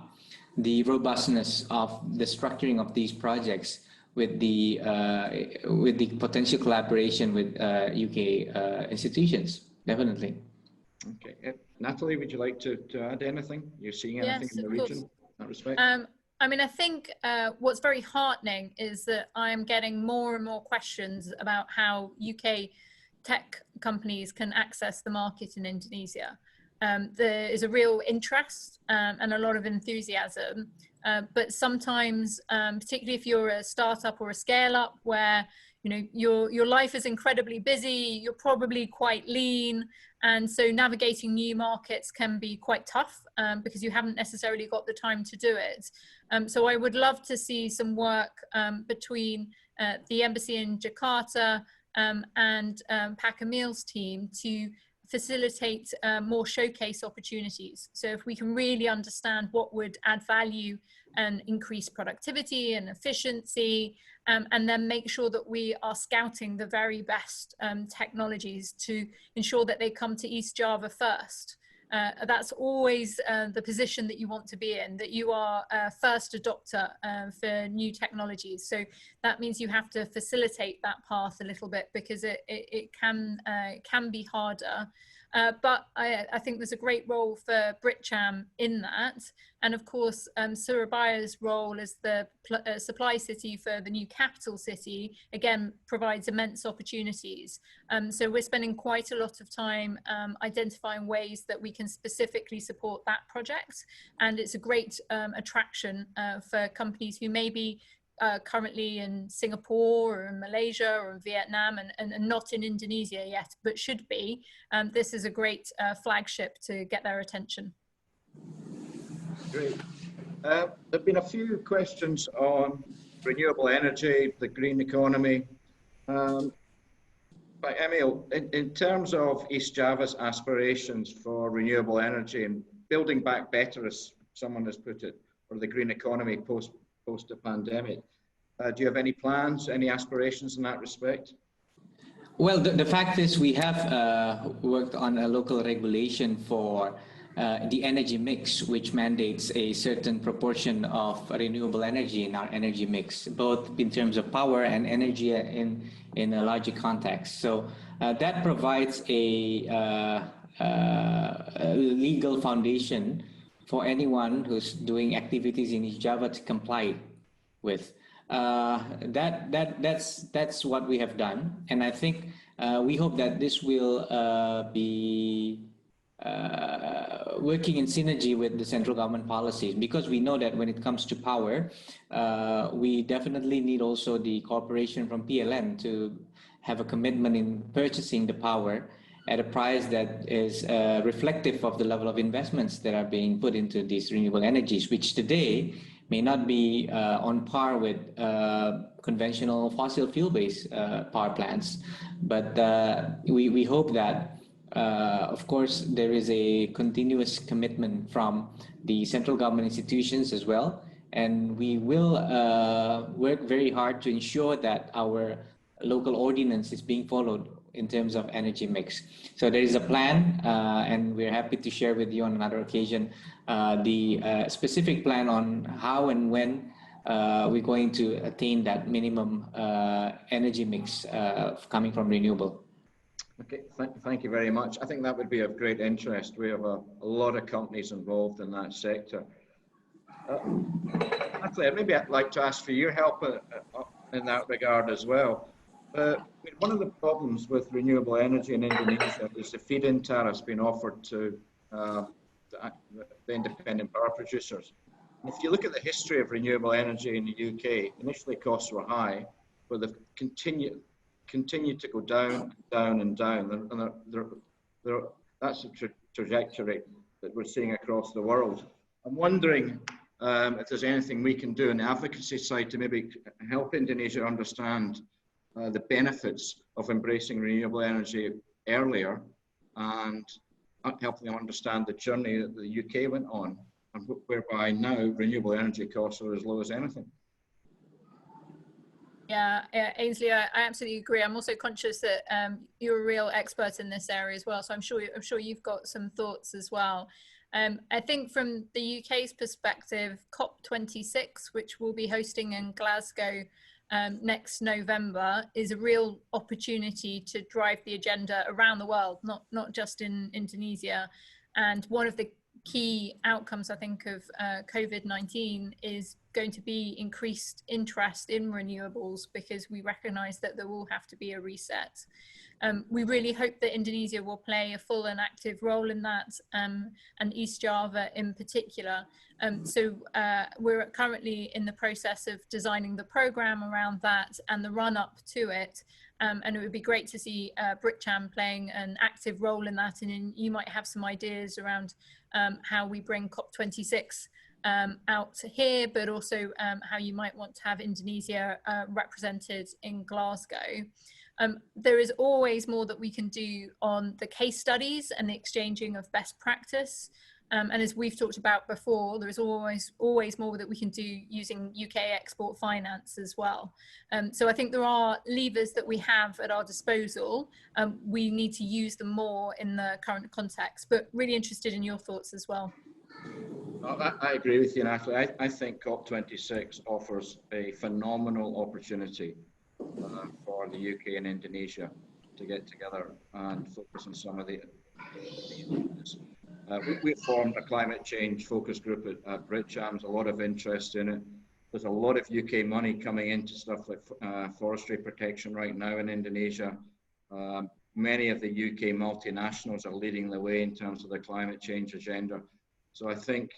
the robustness of the structuring of these projects with the potential collaboration with UK institutions, definitely. Okay, Natalie, would you like to add anything? You're seeing anything in the region in that respect? I mean, I think what's very heartening is that I'm getting more and more questions about how UK tech companies can access the market in Indonesia. There is a real interest and a lot of enthusiasm, but sometimes, particularly if you're a startup or a scale-up where your life is incredibly busy, you're probably quite lean, and so navigating new markets can be quite tough because you haven't necessarily got the time to do it. So I would love to see some work between the embassy in Jakarta and Pak Emil's team to facilitate more showcase opportunities. So if we can really understand what would add value and increase productivity and efficiency, and then make sure that we are scouting the very best technologies to ensure that they come to East Java first. That's always the position that you want to be in, that you are a first adopter for new technologies. So that means you have to facilitate that path a little bit, because it can be harder. But I think there's a great role for BritCham in that. And of course, Surabaya's role as the supply city for the new capital city, again, provides immense opportunities. So we're spending quite a lot of time identifying ways that we can specifically support that project. And it's a great attraction for companies who may be currently in Singapore or in Malaysia or in Vietnam and not in Indonesia yet, but should be. This is a great flagship to get their attention. Great. There have been a few questions on renewable energy, the green economy. But Emil, in terms of East Java's aspirations for renewable energy and building back better, as someone has put it, or the green economy post the pandemic, do you have any plans, any aspirations in that respect? Well, the fact is we have worked on a local regulation for the energy mix, which mandates a certain proportion of renewable energy in our energy mix, both in terms of power and energy in a larger context. So that provides a legal foundation for anyone who's doing activities in East Java to comply with. That's what we have done, and I think we hope that this will be working in synergy with the central government policies, because we know that when it comes to power, we definitely need also the cooperation from PLN to have a commitment in purchasing the power at a price that is reflective of the level of investments that are being put into these renewable energies, which today may not be on par with conventional fossil fuel-based power plants. But we hope that, of course, there is a continuous commitment from the central government institutions as well. And we will work very hard to ensure that our local ordinance is being followed in terms of energy mix. So there is a plan, and we're happy to share with you on another occasion the specific plan on how and when we're going to attain that minimum energy mix coming from renewable. Okay, thank you very much. I think that would be of great interest. We have a lot of companies involved in that sector. Natalie, maybe I'd like to ask for your help in that regard as well. One of the problems with renewable energy in Indonesia is the feed-in tariffs being offered to the independent power producers. And if you look at the history of renewable energy in the UK, initially costs were high, but they've continued to go down, down, and down. And that's a trajectory that we're seeing across the world. I'm wondering if there's anything we can do on the advocacy side to maybe help Indonesia understand the benefits of embracing renewable energy earlier and helping them understand the journey that the UK went on, and whereby now renewable energy costs are as low as anything. Yeah, Ainsley, I absolutely agree. I'm also conscious that you're a real expert in this area as well, so I'm sure you've got some thoughts as well. I think from the UK's perspective, COP26, which we'll be hosting in Glasgow next November, is a real opportunity to drive the agenda around the world, not just in Indonesia. And one of the key outcomes, I think, of COVID-19 is going to be increased interest in renewables, because we recognize that there will have to be a reset. We really hope that Indonesia will play a full and active role in that, and East Java in particular. So we're currently in the process of designing the program around that and the run-up to it. And it would be great to see BritCham playing an active role in that. And you might have some ideas around how we bring COP26 out here, but also how you might want to have Indonesia represented in Glasgow. There is always more that we can do on the case studies and the exchanging of best practice. And as we've talked about before, there is always more that we can do using UK export finance as well. So I think there are levers that we have at our disposal. We need to use them more in the current context, but really interested in your thoughts as well. I agree with you, Natalie. I think COP26 offers a phenomenal opportunity for the UK and Indonesia to get together and focus on some of the We formed a climate change focus group at BritCham. There's a lot of interest in it. There's a lot of UK money coming into stuff like forestry protection right now in Indonesia. Many of the UK multinationals are leading the way in terms of the climate change agenda. So I think,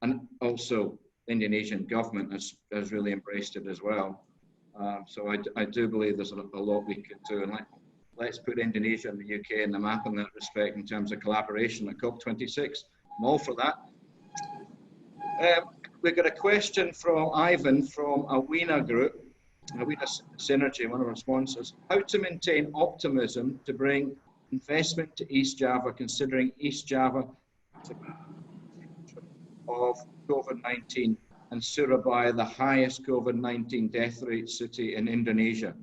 and also the Indonesian government has really embraced it as well. So I do believe there's a lot we could do. And let's put Indonesia and the UK in the map in that respect in terms of collaboration at COP26. I'm all for that. We've got a question from Ivan from Awina Group, Awina Synergy, one of our sponsors. How to maintain optimism to bring investment to East Java, considering East Java to be of COVID-19 and Surabaya the highest COVID-19 death rate city in Indonesia.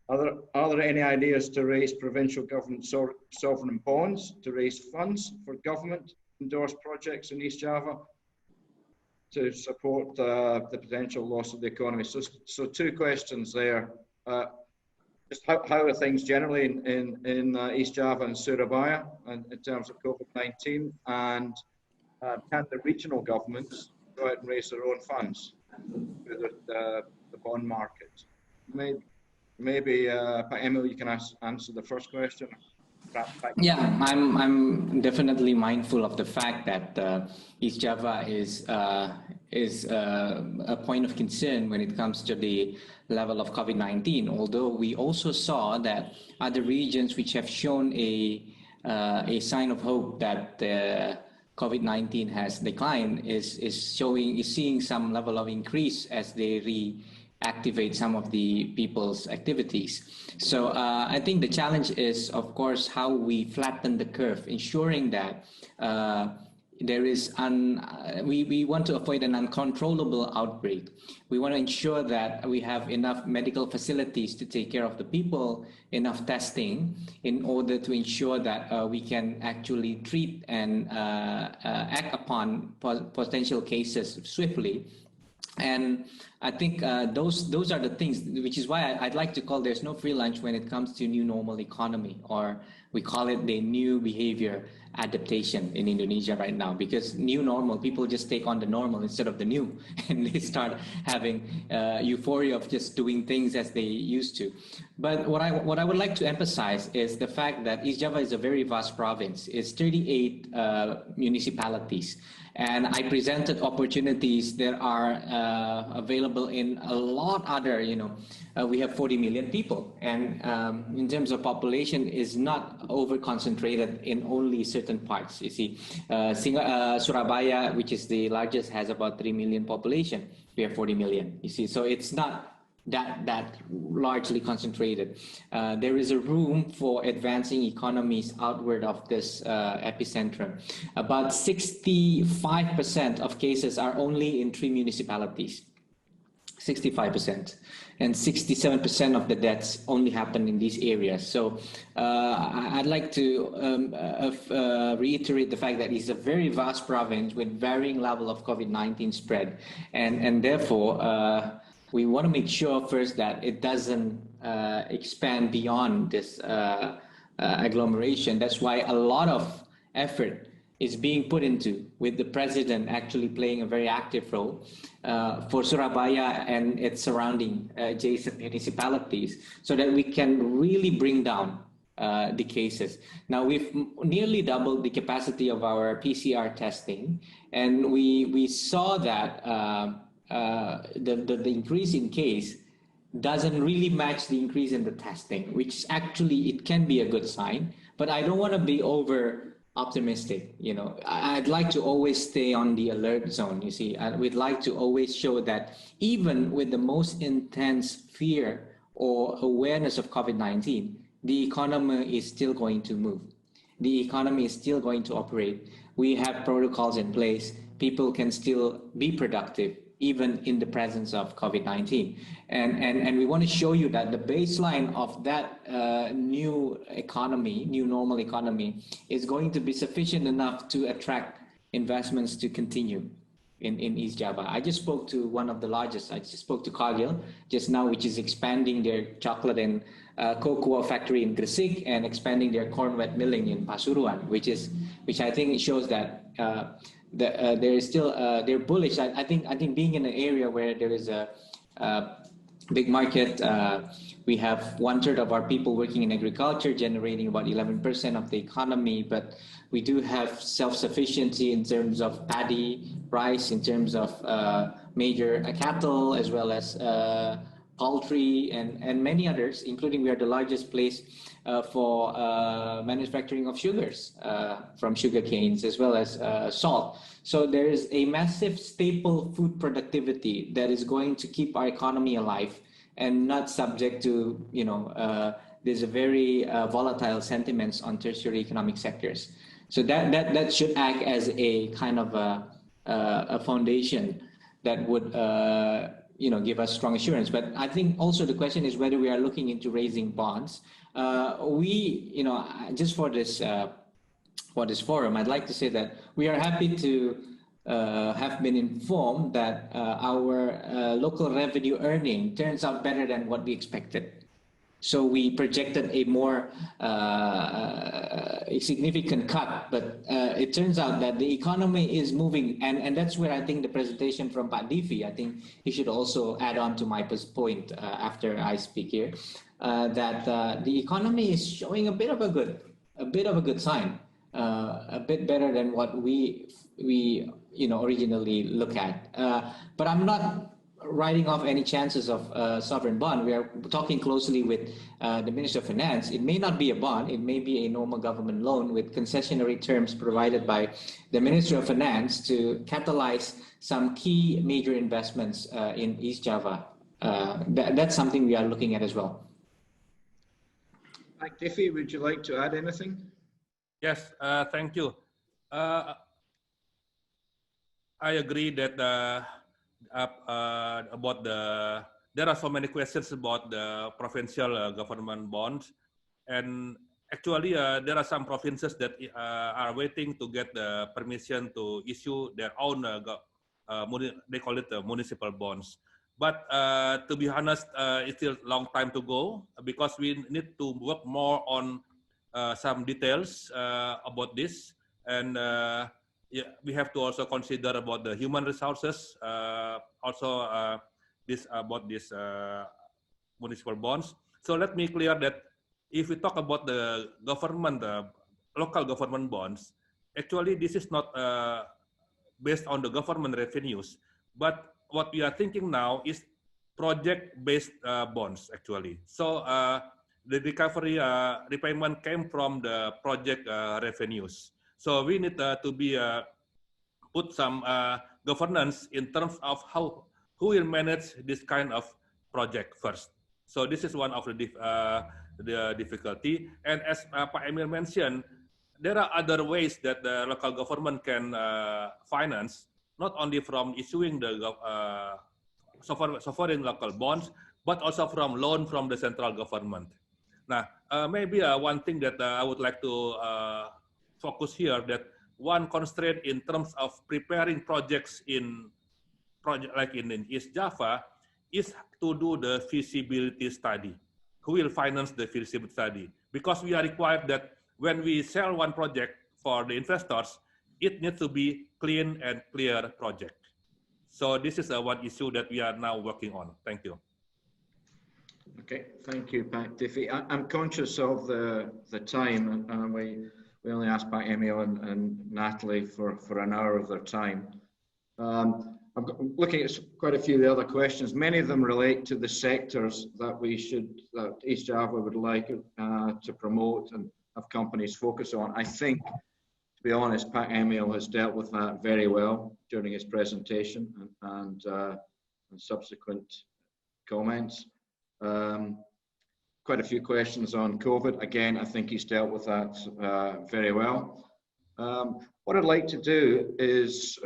Are there any ideas to raise provincial government sovereign bonds to raise funds for government endorsed projects in East Java to support the potential loss of the economy? So two questions there. Just how are things generally in East Java and Surabaya in terms of COVID-19, and can the regional governments go out and raise their own funds through the bond market? Maybe Emil, you can answer the first question. Yeah, I'm definitely mindful of the fact that East Java is a point of concern when it comes to the level of COVID-19. Although we also saw that other regions which have shown a sign of hope that COVID-19 has declined is seeing some level of increase as they reactivate some of the people's activities. So I think the challenge is, of course, how we flatten the curve, ensuring that there is we want to avoid an uncontrollable outbreak. We want to ensure that we have enough medical facilities to take care of the people, enough testing in order to ensure that we can actually treat and act upon potential cases swiftly. And I think those are the things, which is why I'd like to call there's no free lunch when it comes to new normal economy, or we call it the new behavior adaptation in Indonesia right now, because new normal, people just take on the normal instead of the new, and they start having euphoria of just doing things as they used to. But what I would like to emphasize is the fact that East Java is a very vast province. It's 38 municipalities. And I presented opportunities that are available in a lot other, we have 40 million people. And in terms of population is not over concentrated in only certain parts. You see, Surabaya, which is the largest, has about 3 million population. We have 40 million, you see. So it's not that largely concentrated. There is a room for advancing economies outward of this epicentrum. About 65% of cases are only in 3 municipalities. 65%, and 67% of the deaths only happen in these areas. So I'd like to reiterate the fact that it's a very vast province with varying level of COVID-19 spread, and therefore we want to make sure first that it doesn't expand beyond this agglomeration. That's why a lot of effort is being put into, with the president actually playing a very active role for Surabaya and its surrounding adjacent municipalities, so that we can really bring down the cases. Now we've nearly doubled the capacity of our PCR testing, and we saw that the increase in case doesn't really match the increase in the testing, which actually it can be a good sign, but I don't want to be over optimistic. I'd like to always stay on the alert zone. You see, we'd like to always show that even with the most intense fear or awareness of COVID-19, the economy is still going to move. The economy is still going to operate. We have protocols in place. People can still be productive even in the presence of COVID-19. And we want to show you that the baseline of that new economy, new normal economy, is going to be sufficient enough to attract investments to continue. in East Java. I just spoke to one of the largest. I just spoke to Colliers just now, which is expanding their chocolate and cocoa factory in Gresik and expanding their corn wet milling in Pasuruan, which I think shows that there is still they're bullish. I think being in an area where there is a big market, we have 1/3 of our people working in agriculture, generating about 11% of the economy, but we do have self-sufficiency in terms of paddy, rice, in terms of major cattle, as well as poultry and many others, including we are the largest place for manufacturing of sugars from sugar canes, as well as salt. So there is a massive staple food productivity that is going to keep our economy alive and not subject to, there's a very volatile sentiments on tertiary economic sectors. So that should act as a kind of a foundation that would give us strong assurance. But I think also the question is whether we are looking into raising bonds. Just for this forum, I'd like to say that we are happy to have been informed that our local revenue earning turns out better than what we expected. So we projected a more a significant cut, but it turns out that the economy is moving, and that's where I think the presentation from Pak Difi, I think he should also add on to my point after I speak here, that the economy is showing a bit of a good sign, a bit better than what we originally look at. But I'm not writing off any chances of sovereign bond. We are talking closely with the Minister of Finance. It may not be a bond, it may be a normal government loan with concessionary terms provided by the Ministry of Finance to catalyze some key major investments in East Java. That's something we are looking at as well. Difi, would you like to add anything? Yes, thank you. I agree that there are so many questions about the provincial government bonds, and actually there are some provinces that are waiting to get the permission to issue their own they call it municipal bonds. But to be honest, it's still a long time to go because we need to work more on some details about this, and we have to also consider about the human resources, also this municipal bonds. So let me clear that if we talk about the government, local government bonds, actually this is not based on the government revenues, but what we are thinking now is project-based bonds actually. So the recovery repayment came from the project revenues. So we need to be put some governance in terms of who will manage this kind of project first. So this is one of the difficulty. And as Pak Emil mentioned, there are other ways that the local government can finance, not only from issuing the sovereign local bonds, but also from loan from the central government. Now, maybe one thing that I would like to focus here, that one constraint in terms of preparing projects like in East Java is to do the feasibility study. Who will finance the feasibility study? Because we are required that when we sell one project for the investors, it needs to be clean and clear project. So this is one issue that we are now working on. Thank you. Okay, thank you, Pak Difi. I'm conscious of the time, and we only asked Pak Emil and Natalie for an hour of their time. I'm looking at quite a few of the other questions. Many of them relate to the sectors that that East Java would like to promote and have companies focus on. I think, to be honest, Pak Emil has dealt with that very well during his presentation and subsequent comments. Quite a few questions on COVID. Again, I think he's dealt with that very well. What I'd like to do is,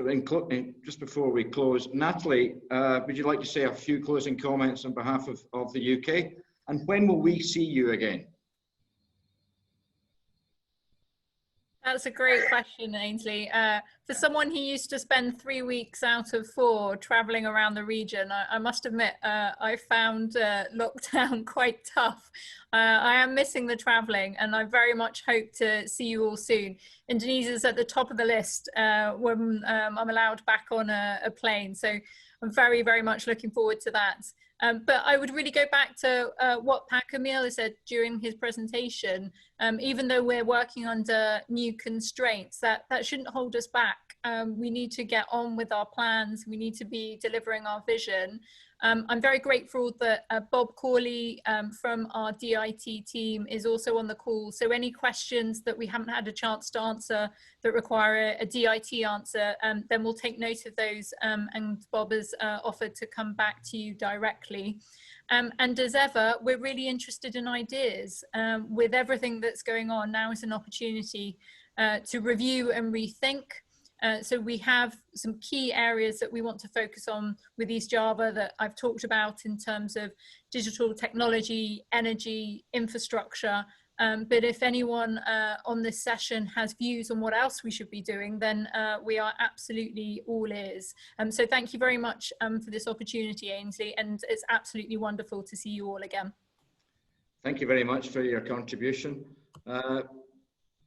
just before we close, Natalie, would you like to say a few closing comments on behalf of the UK? And when will we see you again? That's a great question, Ainsley. For someone who used to spend 3 weeks out of 4 traveling around the region, I must admit I found lockdown quite tough. I am missing the traveling, and I very much hope to see you all soon. Indonesia is at the top of the list when I'm allowed back on a plane, so I'm very, very much looking forward to that. But I would really go back to what Pak Emil said during his presentation. Even though we're working under new constraints, that shouldn't hold us back. We need to get on with our plans. We need to be delivering our vision. I'm very grateful that Bob Corley from our DIT team is also on the call. So any questions that we haven't had a chance to answer that require a DIT answer, then we'll take note of those, and Bob has offered to come back to you directly. And as ever, we're really interested in ideas. With everything that's going on, now is an opportunity to review and rethink. So we have some key areas that we want to focus on with East Java that I've talked about in terms of digital technology, energy, infrastructure. But if anyone on this session has views on what else we should be doing, then we are absolutely all ears. So thank you very much for this opportunity, Ainsley, and it's absolutely wonderful to see you all again. Thank you very much for your contribution.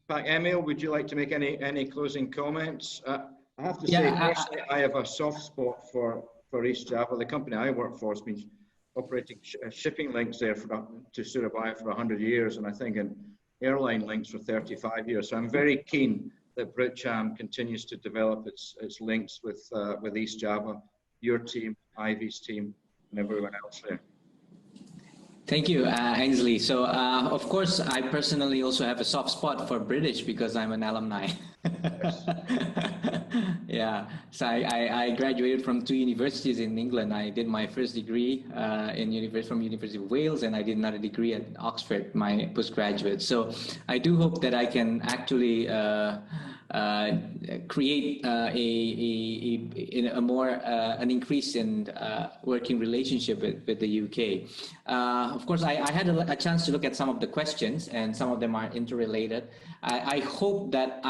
Pak Emil, would you like to make any closing comments? I have to say, personally, I have a soft spot for East Java. The company I work for has been operating shipping links there to Surabaya for 100 years, and I think in airline links for 35 years. So I'm very keen that BritCham continues to develop its links with East Java, your team, Ivy's team, and everyone else there. Thank you, Ainsley. So, of course, I personally also have a soft spot for British because I'm an alumni. Yeah, so I graduated from 2 universities in England. I did my first degree from University of Wales, and I did another degree at Oxford, my postgraduate. So I do hope that I can actually create an increase in working relationship with the UK. Of course, I had a chance to look at some of the questions, and some of them are interrelated. I hope that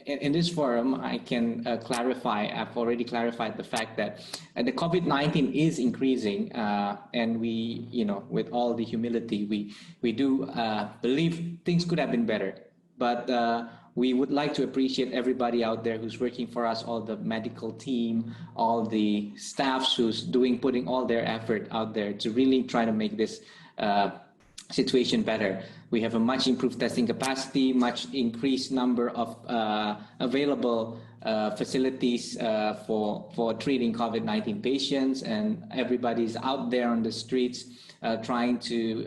in this forum, I can clarify. I've already clarified the fact that the COVID-19 is increasing, and we, with all the humility, we do believe things could have been better, but we would like to appreciate everybody out there who's working for us, all the medical team, all the staffs who's putting all their effort out there to really try to make this situation better. We have a much improved testing capacity, much increased number of available facilities for treating COVID-19 patients, and everybody's out there on the streets trying to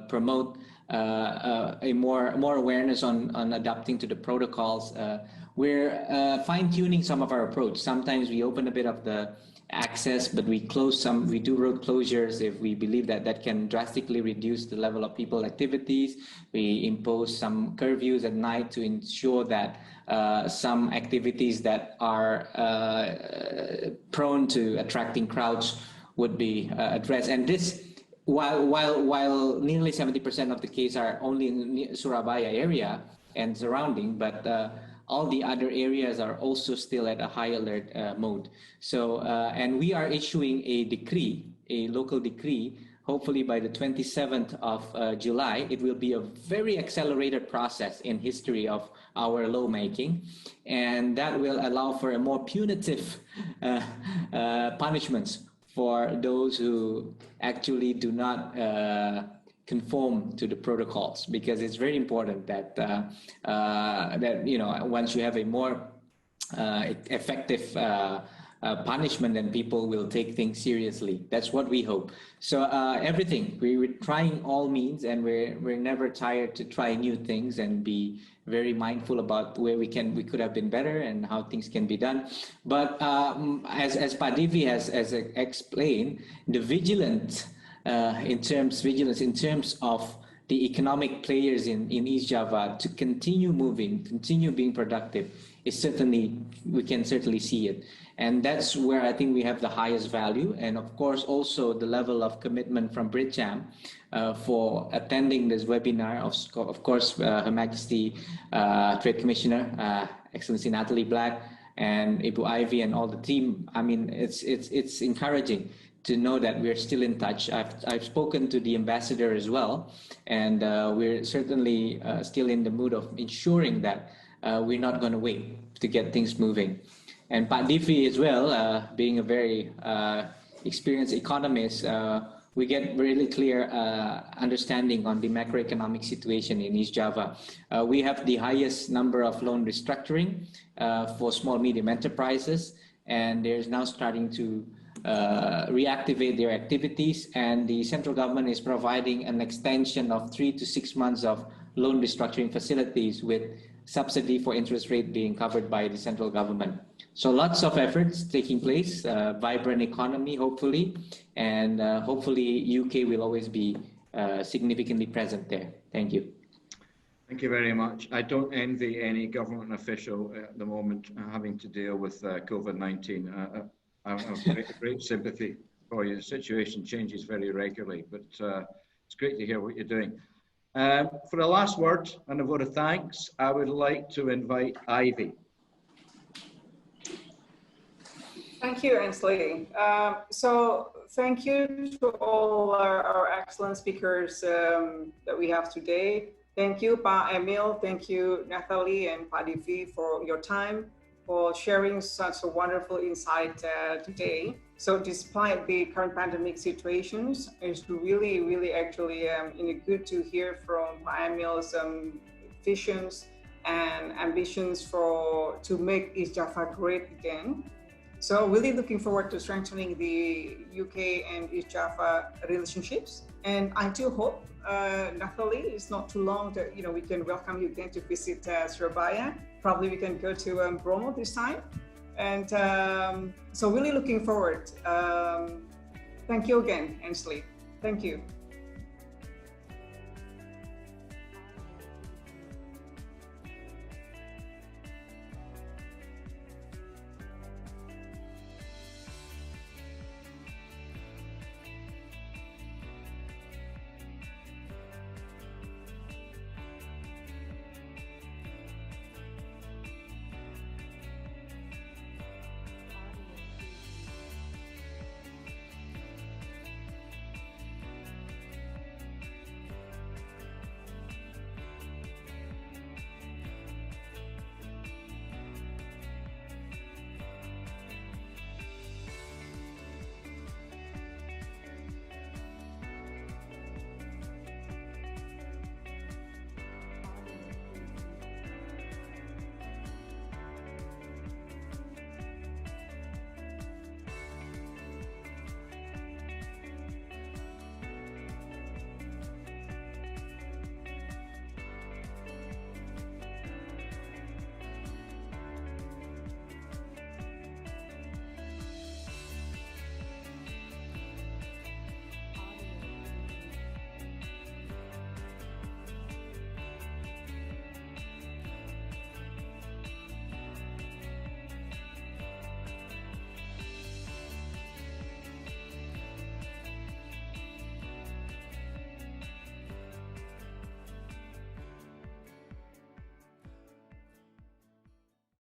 promote a more awareness on adapting to the protocols. We're fine-tuning some of our approach. Sometimes we open a bit of the access, but we do road closures if we believe that can drastically reduce the level of people activities. We impose some curfews at night to ensure that some activities that are prone to attracting crowds would be addressed. And this, while nearly 70% of the cases are only in the Surabaya area and surrounding, but all the other areas are also still at a high alert mode. So, and we are issuing a local decree, hopefully by the 27th of July. It will be a very accelerated process in history of our lawmaking, and that will allow for a more punitive punishments for those who actually do not conform to the protocols, because it's very important that once you have a more effective punishment, then people will take things seriously. That's what we hope. So everything, we're trying all means, and we're never tired to try new things and be very mindful about where we could have been better and how things can be done. But as Pak Difi has explained, the vigilance in terms of the economic players in East Java to continue moving, continue being productive, we can certainly see it. And that's where I think we have the highest value. And of course, also the level of commitment from BritCham for attending this webinar. Of course, Her Majesty Trade Commissioner, Excellency Natalie Black, and Ibu Ivy and all the team. I mean, it's encouraging to know that we're still in touch. I've spoken to the ambassador as well, and we're certainly still in the mood of ensuring that we're not going to wait to get things moving. And Pak Difi as well, being a very experienced economist, we get really clear understanding on the macroeconomic situation in East Java. We have the highest number of loan restructuring for small medium enterprises, and they're now starting to reactivate their activities, and the central government is providing an extension of 3 to 6 months of loan restructuring facilities with subsidy for interest rate being covered by the central government. So lots of efforts taking place, vibrant economy, hopefully, and hopefully UK will always be significantly present there. Thank you. Thank you very much. I don't envy any government official at the moment having to deal with COVID-19. I have great sympathy for you. The situation changes very regularly, but it's great to hear what you're doing. For the last word and a vote of thanks, I would like to invite Ivy. Thank you, Ainsley. So thank you to all our excellent speakers that we have today. Thank you, Pa Emil. Thank you, Natalie and Pa Difi, for your time, for sharing such a wonderful insight today. So despite the current pandemic situations, it's really actually good to hear from Pa Emil's visions and ambitions to make East Java great again. So really looking forward to strengthening the UK and East Java relationships. And I do hope, Natalie, it's not too long that we can welcome you again to visit Surabaya. Probably we can go to Bromo this time. And so really looking forward. Thank you again, Ainsley. Thank you.